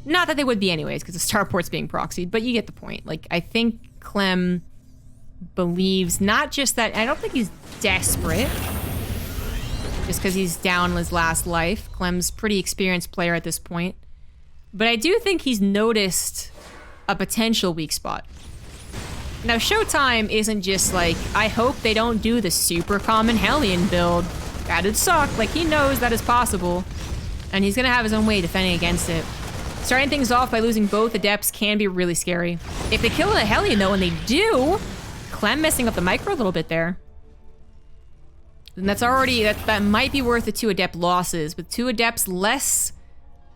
Speaker 1: Not that they would be anyways, because the starport's being proxied, but you get the point. Like, I think Clem believes not just that, I don't think he's desperate just because he's down his last life. Clem's pretty experienced player at this point. But I do think he's noticed a potential weak spot. Now, ShoWTimE isn't just like, I hope they don't do the super common Hellion build. That'd suck. Like, he knows that is possible, and he's gonna have his own way defending against it. Starting things off by losing both Adepts can be really scary. If they kill a Hellion, though, and they do, Clem messing up the micro a little bit there. And that's already, that might be worth the 2 Adept losses. With 2 Adepts less,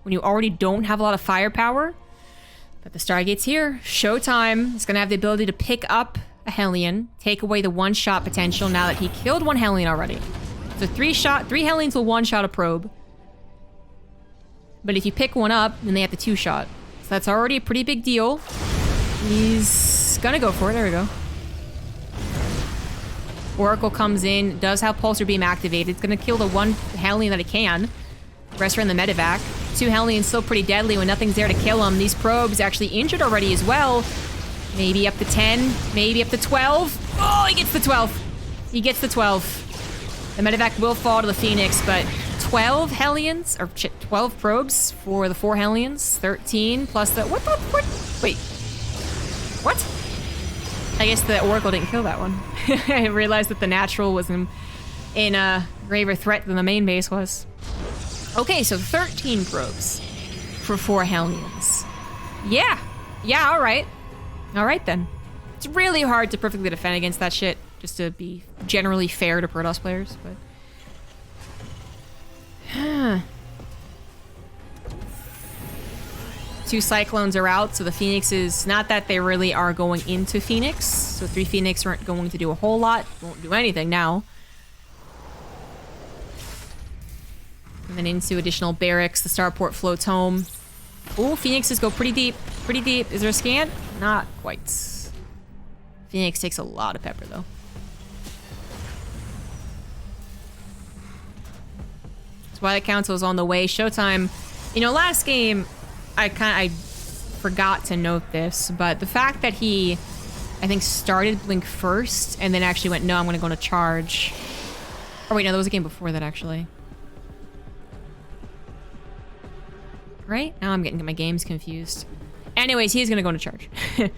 Speaker 1: when you already don't have a lot of firepower. But the Stargate's here. ShoWTimE is gonna have the ability to pick up a Hellion, take away the 1-shot potential now that he killed 1 Hellion already. So 3 Hellions will 1-shot a probe. But if you pick one up, then they have the 2-shot. So that's already a pretty big deal. He's gonna go for it. There we go. Oracle comes in, does have Pulsar Beam activated. It's gonna kill the 1 Hellion that it can. Rest are in the medevac. 2 Hellions still pretty deadly when nothing's there to kill them. These probes actually injured already as well. Maybe up to 10, maybe up to 12. Oh, he gets the 12. He gets the 12. The medevac will fall to the Phoenix, but 12 Hellions, or 12 probes for the 4 Hellions. 13 plus the, what? Wait. What? I guess the Oracle didn't kill that one. I realized that the natural was in a graver threat than the main base was. Okay, so 13 probes for 4 Hellions. Yeah, all right. All right, then. It's really hard to perfectly defend against that shit, just to be generally fair to Protoss players, but... 2 Cyclones are out, so the Phoenixes, not that they really are going into Phoenix, so 3 Phoenix aren't going to do a whole lot, won't do anything now. And then into additional barracks. The starport floats home. Ooh, Phoenixes go pretty deep. Pretty deep. Is there a scan? Not quite. Phoenix takes a lot of pepper, though. Twilight Council is on the way. ShoWTimE. You know, last game, I forgot to note this, but the fact that he, I think, started Blink first and then actually went, no, I'm going to go into charge. Oh, wait, no, there was a game before that, actually. Right? Now I'm getting my games confused. Anyways, he's going to go into charge. I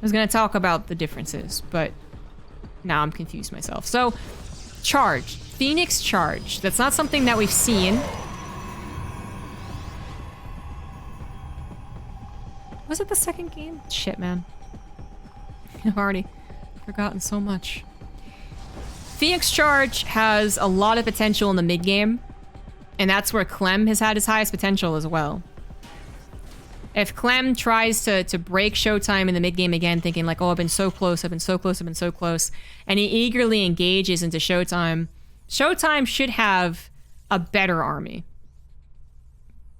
Speaker 1: was going to talk about the differences, but now I'm confused myself. So, charge. Phoenix charge. That's not something that we've seen. Was it the second game? Shit, man. I've already forgotten so much. Phoenix charge has a lot of potential in the mid game, and that's where Clem has had his highest potential as well. If Clem tries to break ShoWTimE in the mid game again, thinking like, oh, I've been so close, I've been so close, I've been so close, and he eagerly engages into ShoWTimE, ShoWTimE should have a better army.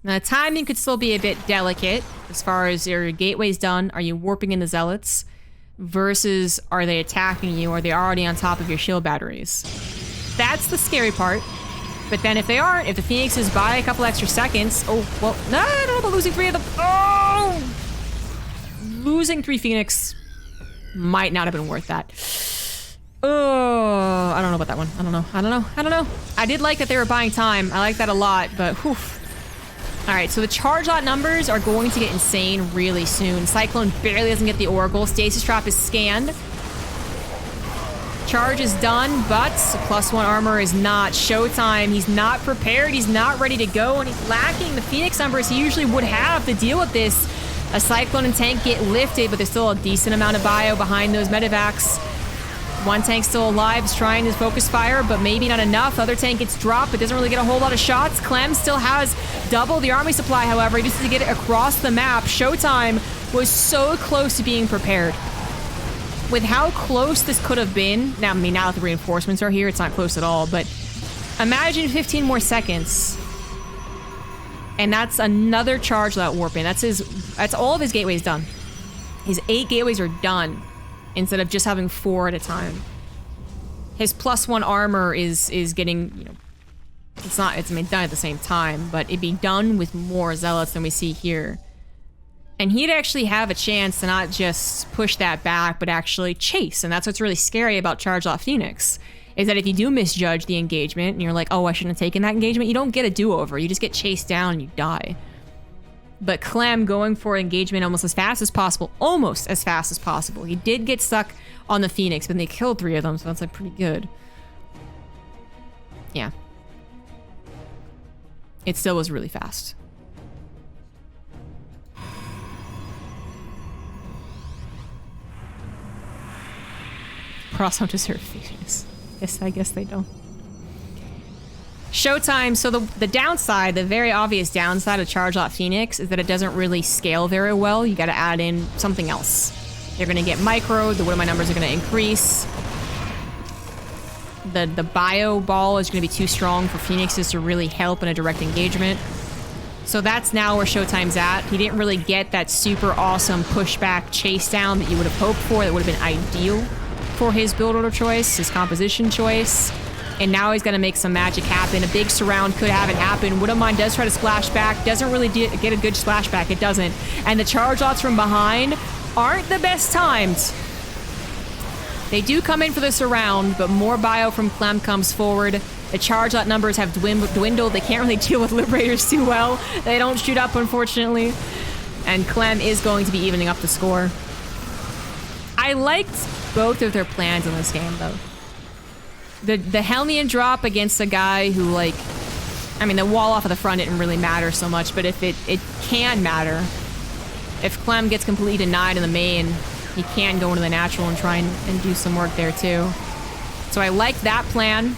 Speaker 1: Now, the timing could still be a bit delicate as far as are your gateways done, are you warping in the zealots, versus are they attacking you, are they already on top of your shield batteries? That's the scary part. But then if they aren't, if the Phoenixes buy a couple extra seconds, oh, well, no, I don't know about losing 3 of them. Oh! Losing 3 Phoenix might not have been worth that. Oh, I don't know about that one. I don't know. I did like that they were buying time. I like that a lot, but whew. All right, so the charge lot numbers are going to get insane really soon. Cyclone barely doesn't get the Oracle. Stasis Trap is scanned. Charge is done, but +1 armor is not. ShoWTimE, he's not prepared. He's not ready to go, and he's lacking the Phoenix numbers he usually would have to deal with this. A Cyclone and tank get lifted, but there's still a decent amount of bio behind those medevacs. One tank still alive, is trying his focus fire, but maybe not enough. Other tank gets dropped, but doesn't really get a whole lot of shots. Clem still has double the army supply, however. He just needs to get it across the map. ShoWTimE was so close to being prepared. With how close this could have been, now, I mean, now that the reinforcements are here, it's not close at all, but imagine 15 more seconds. And that's another charge without warping. That's all of his gateways done. His 8 gateways are done, instead of just having 4 at a time. His +1 armor is getting, you know, it's done at the same time, but it'd be done with more zealots than we see here. And he'd actually have a chance to not just push that back, but actually chase. And that's what's really scary about Charge Lot Phoenix, is that if you do misjudge the engagement, and you're like, oh, I shouldn't have taken that engagement, you don't get a do-over. You just get chased down and you die. But Clem going for engagement almost as fast as possible. Almost as fast as possible. He did get stuck on the Phoenix, but they killed 3 of them, so that's like pretty good. Yeah. It still was really fast. Cross don't deserve Phoenix. Yes, I guess they don't. ShoWTimE, so the downside, the very obvious downside of Charge Lot Phoenix is that it doesn't really scale very well. You gotta add in something else. You're gonna get micro, the Widowmine numbers are gonna increase. The bio ball is gonna be too strong for Phoenixes to really help in a direct engagement. So that's now where ShoWTimE's at. He didn't really get that super awesome pushback chase down that you would have hoped for, that would have been ideal for his build order choice, his composition choice. And now he's gonna make some magic happen. A big surround could have it happen. Widowmine does try to splash back, doesn't really get a good splashback, it doesn't. And the charge lots from behind aren't the best timed. They do come in for the surround, but more bio from Clem comes forward. The charge lot numbers have dwindled. They can't really deal with Liberators too well. They don't shoot up, unfortunately. And Clem is going to be evening up the score. I liked both of their plans in this game, though. The Helmian drop against a guy who, like, I mean, the wall off of the front didn't really matter so much, but if it can matter. If Clem gets completely denied in the main, he can go into the natural and try and do some work there too. So I like that plan.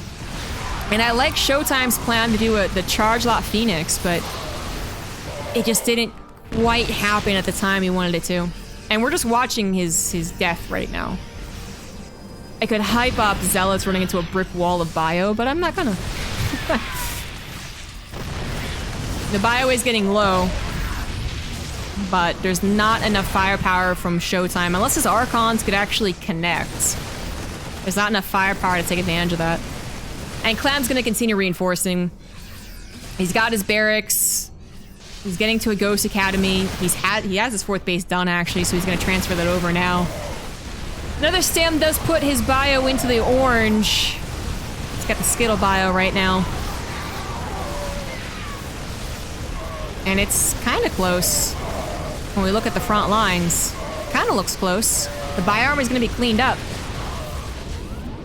Speaker 1: And I like ShoWTimE's plan to do the Charge Lot Phoenix, but it just didn't quite happen at the time he wanted it to. And we're just watching his death right now. I could hype up Zealots running into a brick wall of bio, but I'm not gonna. The bio is getting low, but there's not enough firepower from ShoWTimE, unless his Archons could actually connect. There's not enough firepower to take advantage of that. And Clem's gonna continue reinforcing. He's got his barracks. He's getting to a Ghost Academy. He has his 4th base done, actually, so he's gonna transfer that over now. Another stem does put his bio into the orange. He's got the Skittle bio right now. And it's kind of close. When we look at the front lines, kind of looks close. The bio armor is going to be cleaned up.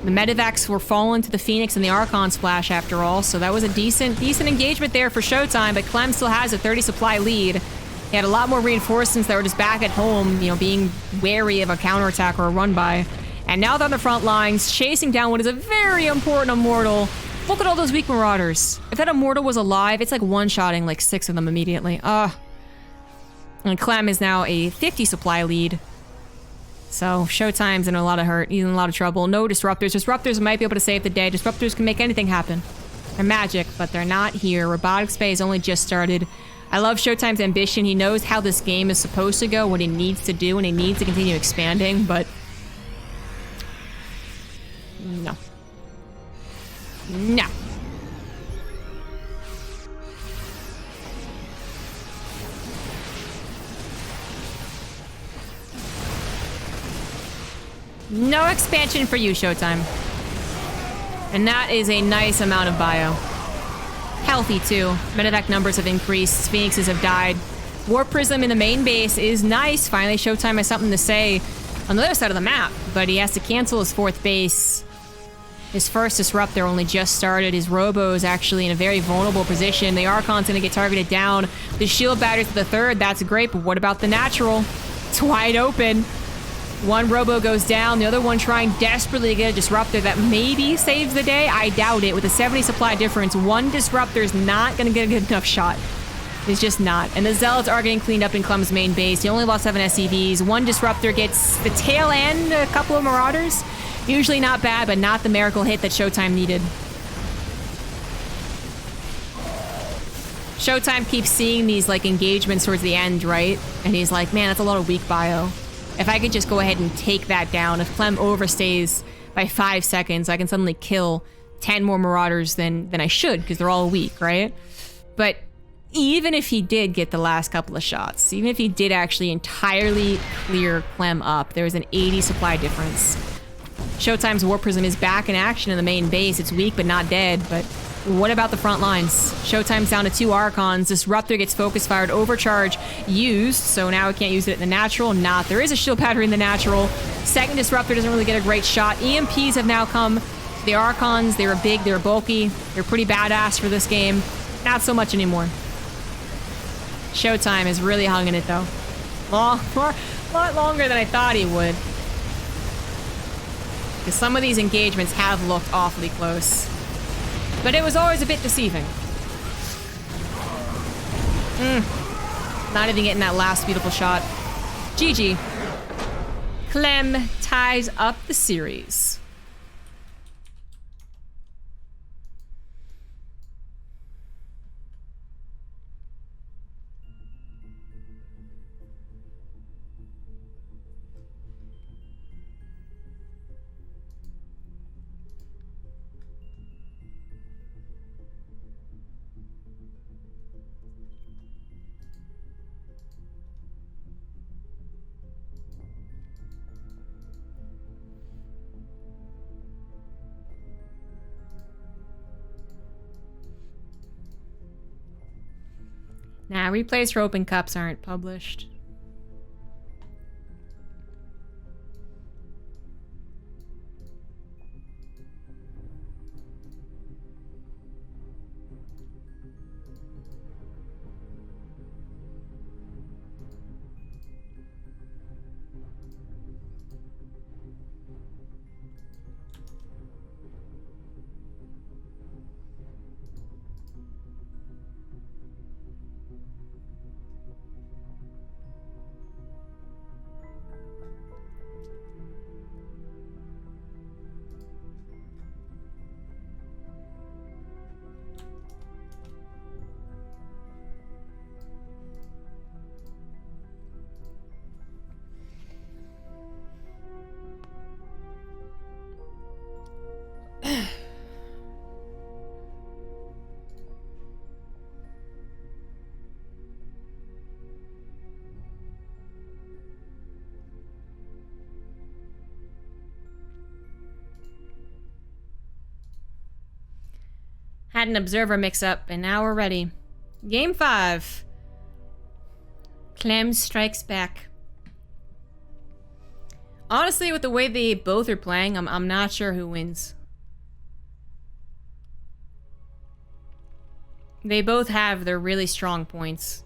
Speaker 1: The Medivacs were fallen to the Phoenix and the Archon splash after all, so that was a decent engagement there for ShoWTimE, but Clem still has a 30 supply lead. He had a lot more reinforcements that were just back at home, you know, being wary of a counterattack or a run-by. And now they're on the front lines, chasing down what is a very important Immortal. Look at all those weak Marauders. If that Immortal was alive, it's like one-shotting like 6 of them immediately. And Clem is now a 50 supply lead. So ShoWTimE's in a lot of hurt. He's in a lot of trouble. No Disruptors. Disruptors might be able to save the day. Disruptors can make anything happen. They're magic, but they're not here. Robotics Bay has only just started. I love ShoWTimE's ambition. He knows how this game is supposed to go, what he needs to do, and he needs to continue expanding, but... no. No. No expansion for you, ShoWTimE. And that is a nice amount of bio. Healthy, too. Medivac numbers have increased. Phoenixes have died. Warp Prism in the main base is nice. Finally, ShoWTimE has something to say on the other side of the map. But he has to cancel his 4th base. His first Disruptor only just started. His Robo is actually in a very vulnerable position. The Archon's going to get targeted down. The Shield Battery to the 3rd. That's great, but what about the Natural? It's wide open. One Robo goes down, the other one trying desperately to get a Disruptor that maybe saves the day. I doubt it. With a 70 supply difference, one Disruptor is not going to get a good enough shot. It's just not. And the Zealots are getting cleaned up in Clem's main base. He only lost 7 SCVs. One Disruptor gets the tail end, a couple of Marauders. Usually not bad, but not the miracle hit that ShoWTimE needed. ShoWTimE keeps seeing these like engagements towards the end, right? And he's like, man, that's a lot of weak bio. If I could just go ahead and take that down, if Clem overstays by 5 seconds, I can suddenly kill 10 more Marauders than I should, because they're all weak, right? But even if he did get the last couple of shots, even if he did actually entirely clear Clem up, there was an 80 supply difference. ShoWTimE's Warp Prism is back in action in the main base. It's weak, but not dead, but what about the front lines? ShoWTimE's down to 2 Archons. Disruptor gets focus fired, overcharge used, so now we can't use it in the Natural. Not. There is a shield battery in the Natural. Second Disruptor doesn't really get a great shot. EMPs have now come. The Archons, they were big, they were bulky. They're pretty badass for this game. Not so much anymore. ShoWTimE is really hung in it, though. A lot longer than I thought he would. Because some of these engagements have looked awfully close. But it was always a bit deceiving. Not even getting that last beautiful shot. GG. Clem ties up the series. Nah, replays for Open Cups aren't published. Had an observer mix-up, and now we're ready. Game 5. Clem strikes back. Honestly, with the way they both are playing, I'm not sure who wins. They both have their really strong points.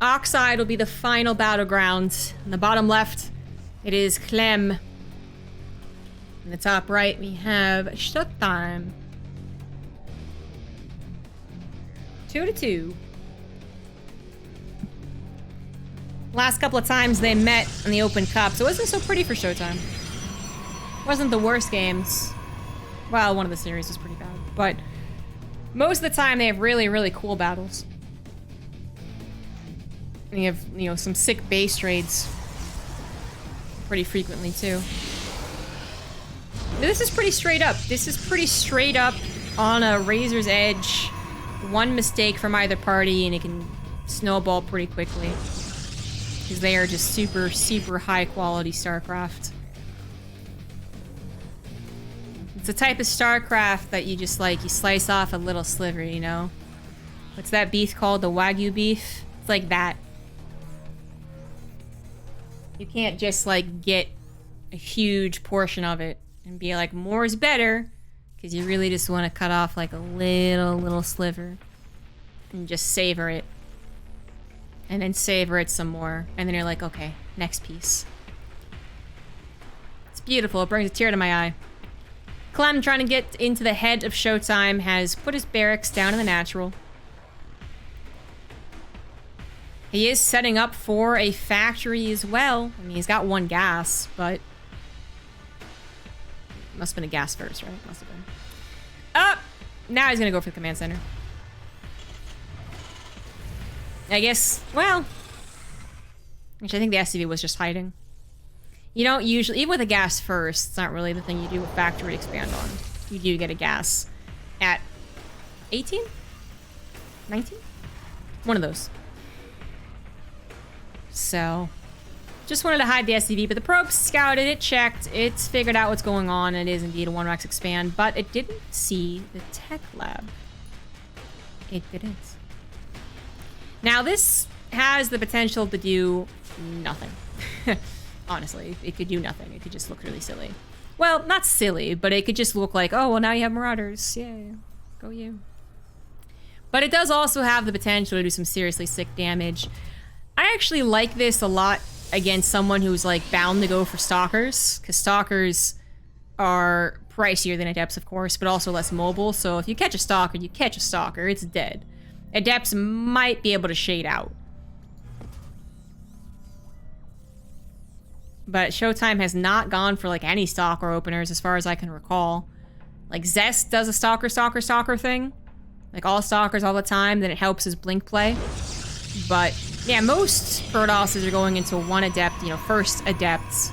Speaker 1: Oxide will be the final battleground. In the bottom left, it is Clem. In the top right, we have ShoWTimE. 2-2. Last couple of times they met in the Open Cup, so it wasn't so pretty for ShoWTimE. Wasn't the worst games. Well, one of the series was pretty bad, but most of the time they have really, really cool battles. And you have, you know, some sick base trades pretty frequently too. This is pretty straight up. This is pretty straight up on a razor's edge. One mistake from either party and it can snowball pretty quickly. Because they are just super, super high quality StarCraft. It's the type of StarCraft that you just like, you slice off a little sliver, you know? What's that beef called? The Wagyu beef? It's like that. You can't just like get a huge portion of it and be like, more is better. Because you really just want to cut off like a little sliver. And just savor it. And then savor it some more. And then you're like, okay, next piece. It's beautiful. It brings a tear to my eye. Clem, trying to get into the head of ShoWTimE, has put his barracks down in the natural. He is setting up for a factory as well. I mean, he's got one gas, but... Must have been a gas first, right? Must have been. Up! Now he's gonna go for the command center. I guess, well... Which I think the SCV was just hiding. You don't usually... Even with a gas first, it's not really the thing you do with factory expand on. You do get a gas at 18? 19? One of those. So, just wanted to hide the SCV, but the probe scouted it, checked, it's figured out what's going on. It is indeed a 1-Rex expand, but it didn't see the tech lab. It didn't. Now, this has the potential to do nothing. Honestly, it could do nothing. It could just look really silly. Well, not silly, but it could just look like, oh, well, now you have Marauders. Yay. Go you. But it does also have the potential to do some seriously sick damage. I actually like this a lot against someone who's like bound to go for Stalkers, because Stalkers are pricier than Adepts, of course, but also less mobile. So if you catch a Stalker, you catch a Stalker, it's dead. Adepts might be able to shade out. But ShoWTimE has not gone for like any Stalker openers as far as I can recall. Like Zest does a Stalker thing. Like all Stalkers all the time, then it helps his Blink play. But yeah, most Protosses are going into one Adept, you know, first Adepts.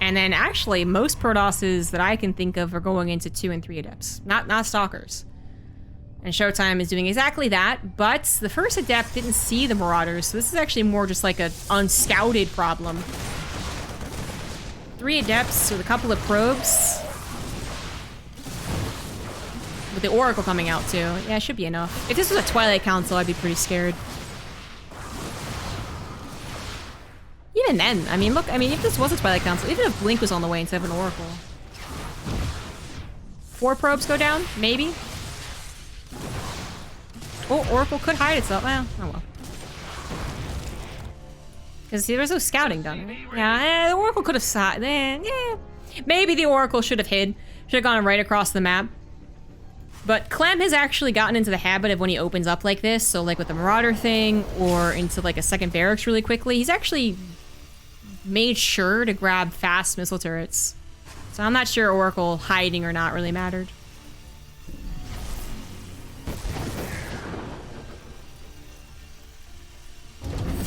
Speaker 1: And then actually most Protosses that I can think of are going into 2 and 3 Adepts. Not Stalkers. And ShoWTimE is doing exactly that, but the first Adept didn't see the Marauders, so this is actually more just like an unscouted problem. 3 Adepts with a couple of probes. With the Oracle coming out too. Yeah, it should be enough. If this was a Twilight Council, I'd be pretty scared. Even then, I mean, look, I mean, if this was a Twilight Council, even if Blink was on the way instead of an Oracle. 4 probes go down? Maybe? Oh, Oracle could hide itself. Well, oh well. Because there was no scouting done, right? Yeah, the Oracle could have yeah. Maybe the Oracle should have hid. Should have gone right across the map. But Clem has actually gotten into the habit of when he opens up like this, so like with the Marauder thing, or into like a second barracks really quickly, he's actually made sure to grab fast missile turrets. So I'm not sure Oracle hiding or not really mattered.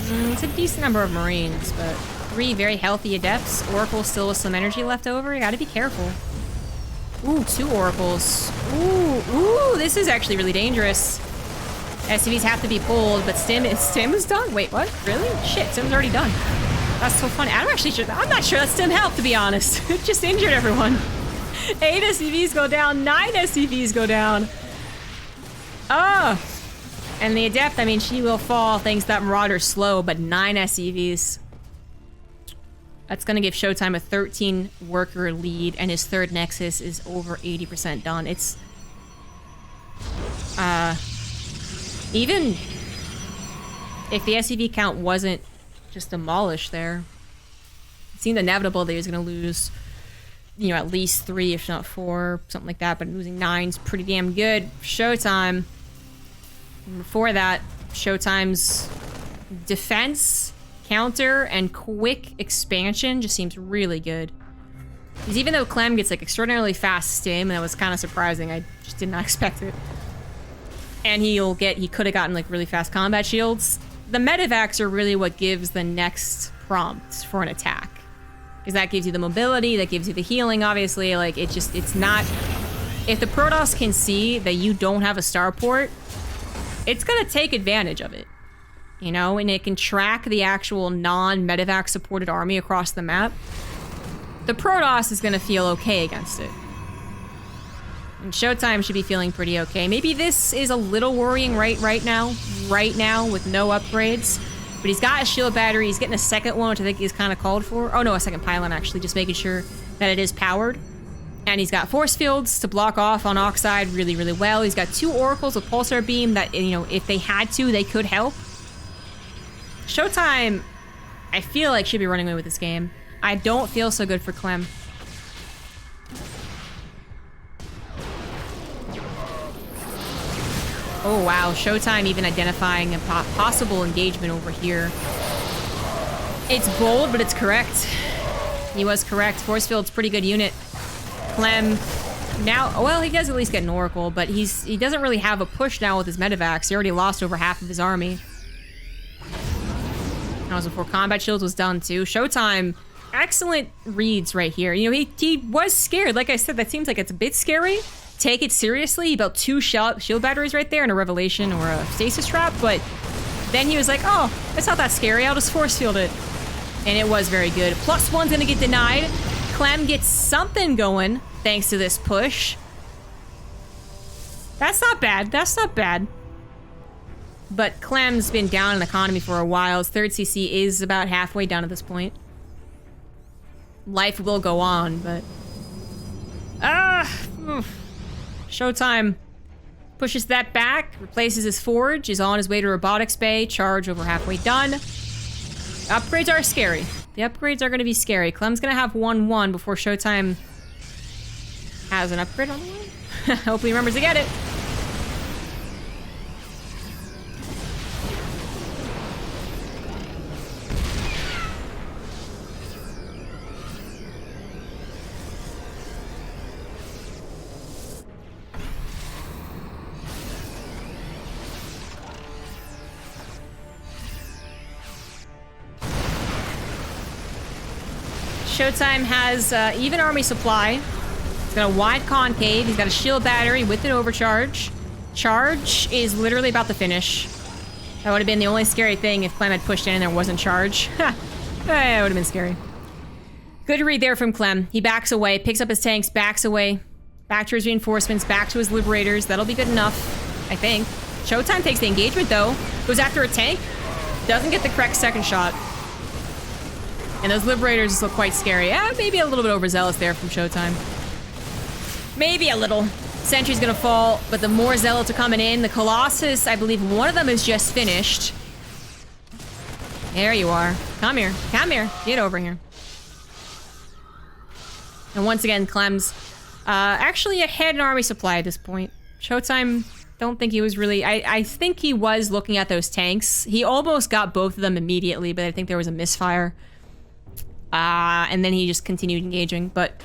Speaker 1: It's a decent number of Marines, but 3 very healthy Adepts. Oracle still with some energy left over. You gotta be careful. Ooh, 2 Oracles. Ooh, this is actually really dangerous. SCVs have to be pulled, but Stim is done? Wait, what? Really? Shit, Stim's already done. That's so funny. I'm not sure that Stim helped, to be honest. It just injured everyone. 8 SCVs go down, 9 SCVs go down. Oh! And the Adept, I mean, she will fall thanks to that Marauder's slow, but 9 SCVs. That's gonna give ShoWTimE a 13 worker lead, and his third Nexus is over 80% done. It's... even if the SCV count wasn't just demolished there, it seemed inevitable that he was gonna lose, you know, at least 3, if not 4, something like that, but losing 9's pretty damn good. ShoWTimE. And before that, ShoWTimE's defense, counter, and quick expansion just seems really good. Because even though Clem gets like extraordinarily fast stim, and that was kind of surprising, I just did not expect it. And he could have gotten like really fast combat shields. The medevacs are really what gives the next prompt for an attack. Because that gives you the mobility, that gives you the healing, obviously. Like, it's not... If the Protoss can see that you don't have a starport, it's gonna take advantage of it. You know, and it can track the actual non-medevac supported army across the map. The Protoss is gonna feel okay against it. And ShoWTimE should be feeling pretty okay. Maybe this is a little worrying right now with no upgrades. But he's got a shield battery, he's getting a second one, which I think he's kind of called for. Oh no, a second pylon actually, just making sure that it is powered. And he's got force fields to block off on Oxide really, really well. He's got 2 oracles with pulsar beam that, you know, if they had to, they could help. ShoWTimE, I feel like should be running away with this game. I don't feel so good for Clem. Oh wow, ShoWTimE even identifying a possible engagement over here. It's bold, but it's correct. He was correct. Force field's pretty good unit. Clem, now, well, he does at least get an Oracle, but he doesn't really have a push now with his medevacs. He already lost over half of his army. That was before combat shields was done too. ShoWTimE, excellent reads right here. You know, he was scared. Like I said, that seems like it's a bit scary. Take it seriously. He built 2 shield batteries right there and a revelation or a stasis trap, but then he was like, oh, it's not that scary. I'll just force field it. And it was very good. +1's gonna get denied. Clem gets something going thanks to this push. That's not bad. That's not bad. But Clem's been down in economy for a while. His 3rd CC is about halfway down at this point. Life will go on, but... ShoWTimE pushes that back, replaces his forge, is on his way to robotics bay, charge over halfway done. Upgrades are scary. The upgrades are going to be scary. Clem's going to have 1-1 before ShoWTimE has an upgrade on the way. Hope he remembers to get it. ShoWTimE has even army supply. He's got a wide concave. He's got a shield battery with an overcharge. Charge is literally about to finish. That would have been the only scary thing if Clem had pushed in and there wasn't charge. Ha! That would have been scary. Good read there from Clem. He backs away, picks up his tanks, backs away. Back to his reinforcements, back to his liberators. That'll be good enough, I think. ShoWTimE takes the engagement though. Goes after a tank. Doesn't get the correct second shot. And those liberators look quite scary. Maybe a little bit overzealous there from ShoWTimE. Maybe a little. Sentry's gonna fall, but the more zealots are coming in. The Colossus, I believe one of them is just finished. There you are. Come here. Come here. Get over here. And once again, Clem's actually ahead in army supply at this point. ShoWTimE, don't think he was really... I think he was looking at those tanks. He almost got both of them immediately, but I think there was a misfire. And then he just continued engaging, but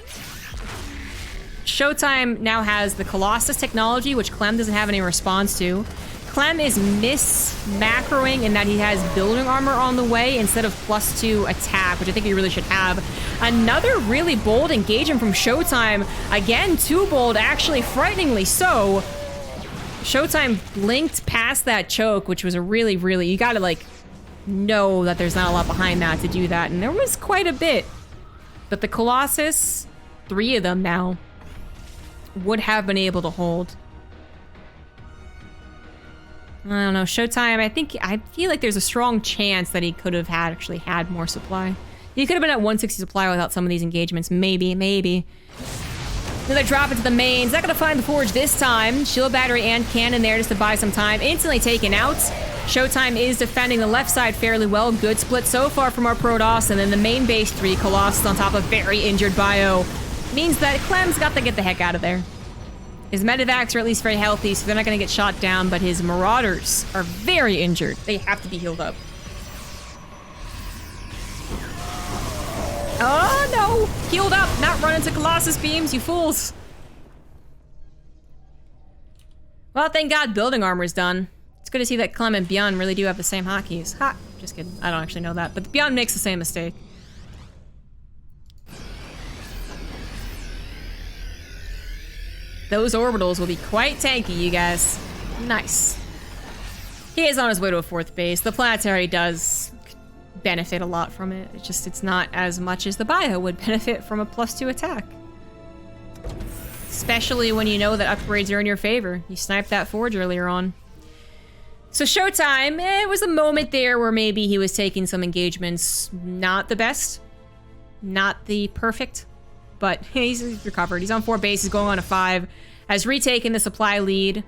Speaker 1: ShoWTimE now has the Colossus technology, which Clem doesn't have any response to. Clem is mis-macroing in that he has building armor on the way instead of +2 attack, which I think he really should have. Another really bold engagement from ShoWTimE. Again, too bold, actually frighteningly so. ShoWTimE blinked past that choke, which was a really, you gotta like know that there's not a lot behind that to do that, and there was quite a bit. But the Colossus, 3 of them now, would have been able to hold. I don't know, ShoWTimE, I feel like there's a strong chance that he could have actually had more supply. He could have been at 160 supply without some of these engagements, maybe. Another drop into the main. He's not gonna find the forge this time. Shield battery and cannon there just to buy some time. Instantly taken out. ShoWTimE is defending the left side fairly well. Good split so far from our Protoss, and then the main base 3 Colossus on top of very injured Bio. Means that Clem's got to get the heck out of there. His medevacs are at least very healthy, so they're not going to get shot down, but his Marauders are very injured. They have to be healed up. Oh, no! Healed up! Not run into Colossus beams, you fools! Well, thank God building armor's done. It's good to see that Clem and Beyond really do have the same hotkeys. Ha! Just kidding. I don't actually know that, but Beyond makes the same mistake. Those orbitals will be quite tanky, you guys. Nice. He is on his way to a 4th base. The planetary does benefit a lot from it. It's not as much as the Bio would benefit from a +2 attack. Especially when you know that upgrades are in your favor. You sniped that forge earlier on. So ShoWTimE, it was a moment there where maybe he was taking some engagements. Not the best. Not the perfect. But he's recovered. He's on 4 bases, going on a 5. Has retaken the supply lead.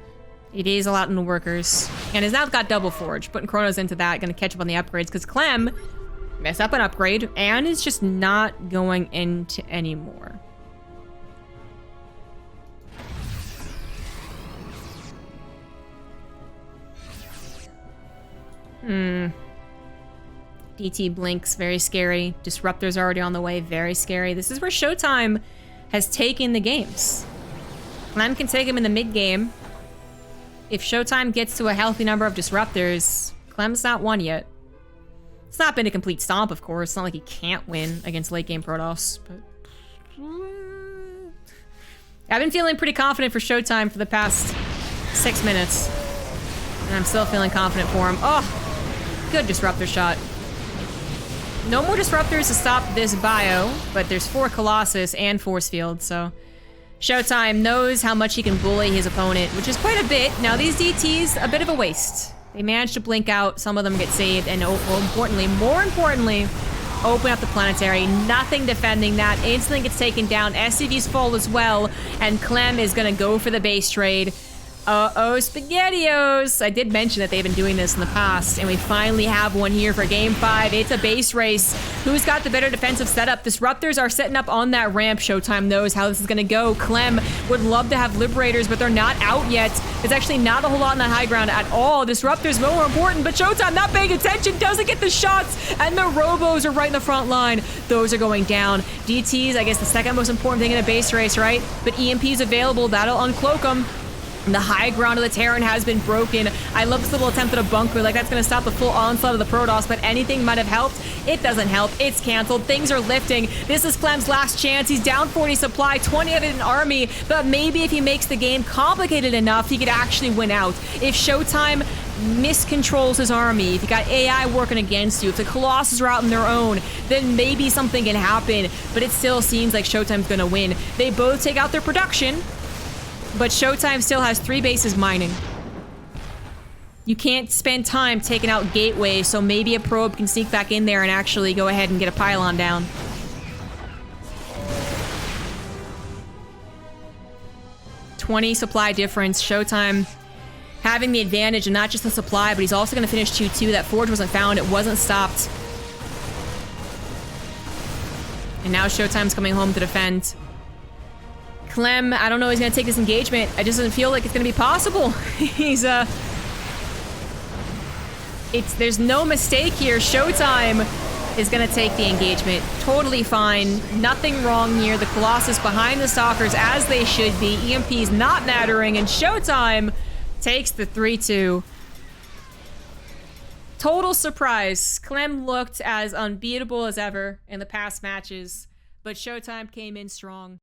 Speaker 1: It is a lot in the workers. And has now got double forge. Putting Chronos into that. Going to catch up on the upgrades. Because Clem messed up an upgrade. And is just not going into any more. DT blinks, very scary. Disruptor's already on the way, very scary. This is where ShoWTimE has taken the games. Clem can take him in the mid game. If ShoWTimE gets to a healthy number of disruptors, Clem's not won yet. It's not been a complete stomp, of course. It's not like he can't win against late game Protoss, but I've been feeling pretty confident for ShoWTimE for the past 6 minutes. And I'm still feeling confident for him. Oh, good disruptor shot. No more disruptors to stop this Bio, but there's 4 Colossus and force field, so ShoWTimE knows how much he can bully his opponent, which is quite a bit. Now these DTs, a bit of a waste. They managed to blink out, some of them get saved, and more importantly, open up the planetary. Nothing defending that. Instantly gets taken down. SCV's full as well, and Clem is gonna go for the base trade. Uh-oh, SpaghettiOs! I did mention that they've been doing this in the past, and we finally have one here for Game 5. It's a base race. Who's got the better defensive setup? Disruptors are setting up on that ramp. ShoWTimE knows how this is gonna go. Clem would love to have Liberators, but they're not out yet. There's actually not a whole lot on the high ground at all. Disruptors more important, but ShoWTimE not paying attention, doesn't get the shots, and the Robos are right in the front line. Those are going down. DTs, I guess the second most important thing in a base race, right? But EMP's available, that'll uncloak them. The high ground of the Terran has been broken. I love this little attempt at a bunker, like that's gonna stop the full onslaught of the Protoss, but anything might have helped. It doesn't help, it's canceled, things are lifting. This is Clem's last chance. He's down 40 supply, 20 of it in army, but maybe if he makes the game complicated enough, he could actually win out. If ShoWTimE miscontrols his army, if you got AI working against you, if the Colossus are out on their own, then maybe something can happen, but it still seems like ShoWTimE's gonna win. They both take out their production, but ShoWTimE still has 3 bases mining. You can't spend time taking out gateways, so maybe a probe can sneak back in there and actually go ahead and get a pylon down. $20 supply difference. ShoWTimE having the advantage of not just the supply, but he's also going to finish 2-2. That forge wasn't found. It wasn't stopped. And now ShoWTimE's coming home to defend. Clem, I don't know, he's gonna take this engagement. It just doesn't feel like it's gonna be possible. There's no mistake here. ShoWTimE is gonna take the engagement. Totally fine. Nothing wrong here. The Colossus behind the Stalkers as they should be. EMP's not mattering, and ShoWTimE takes the 3-2. Total surprise. Clem looked as unbeatable as ever in the past matches, but ShoWTimE came in strong.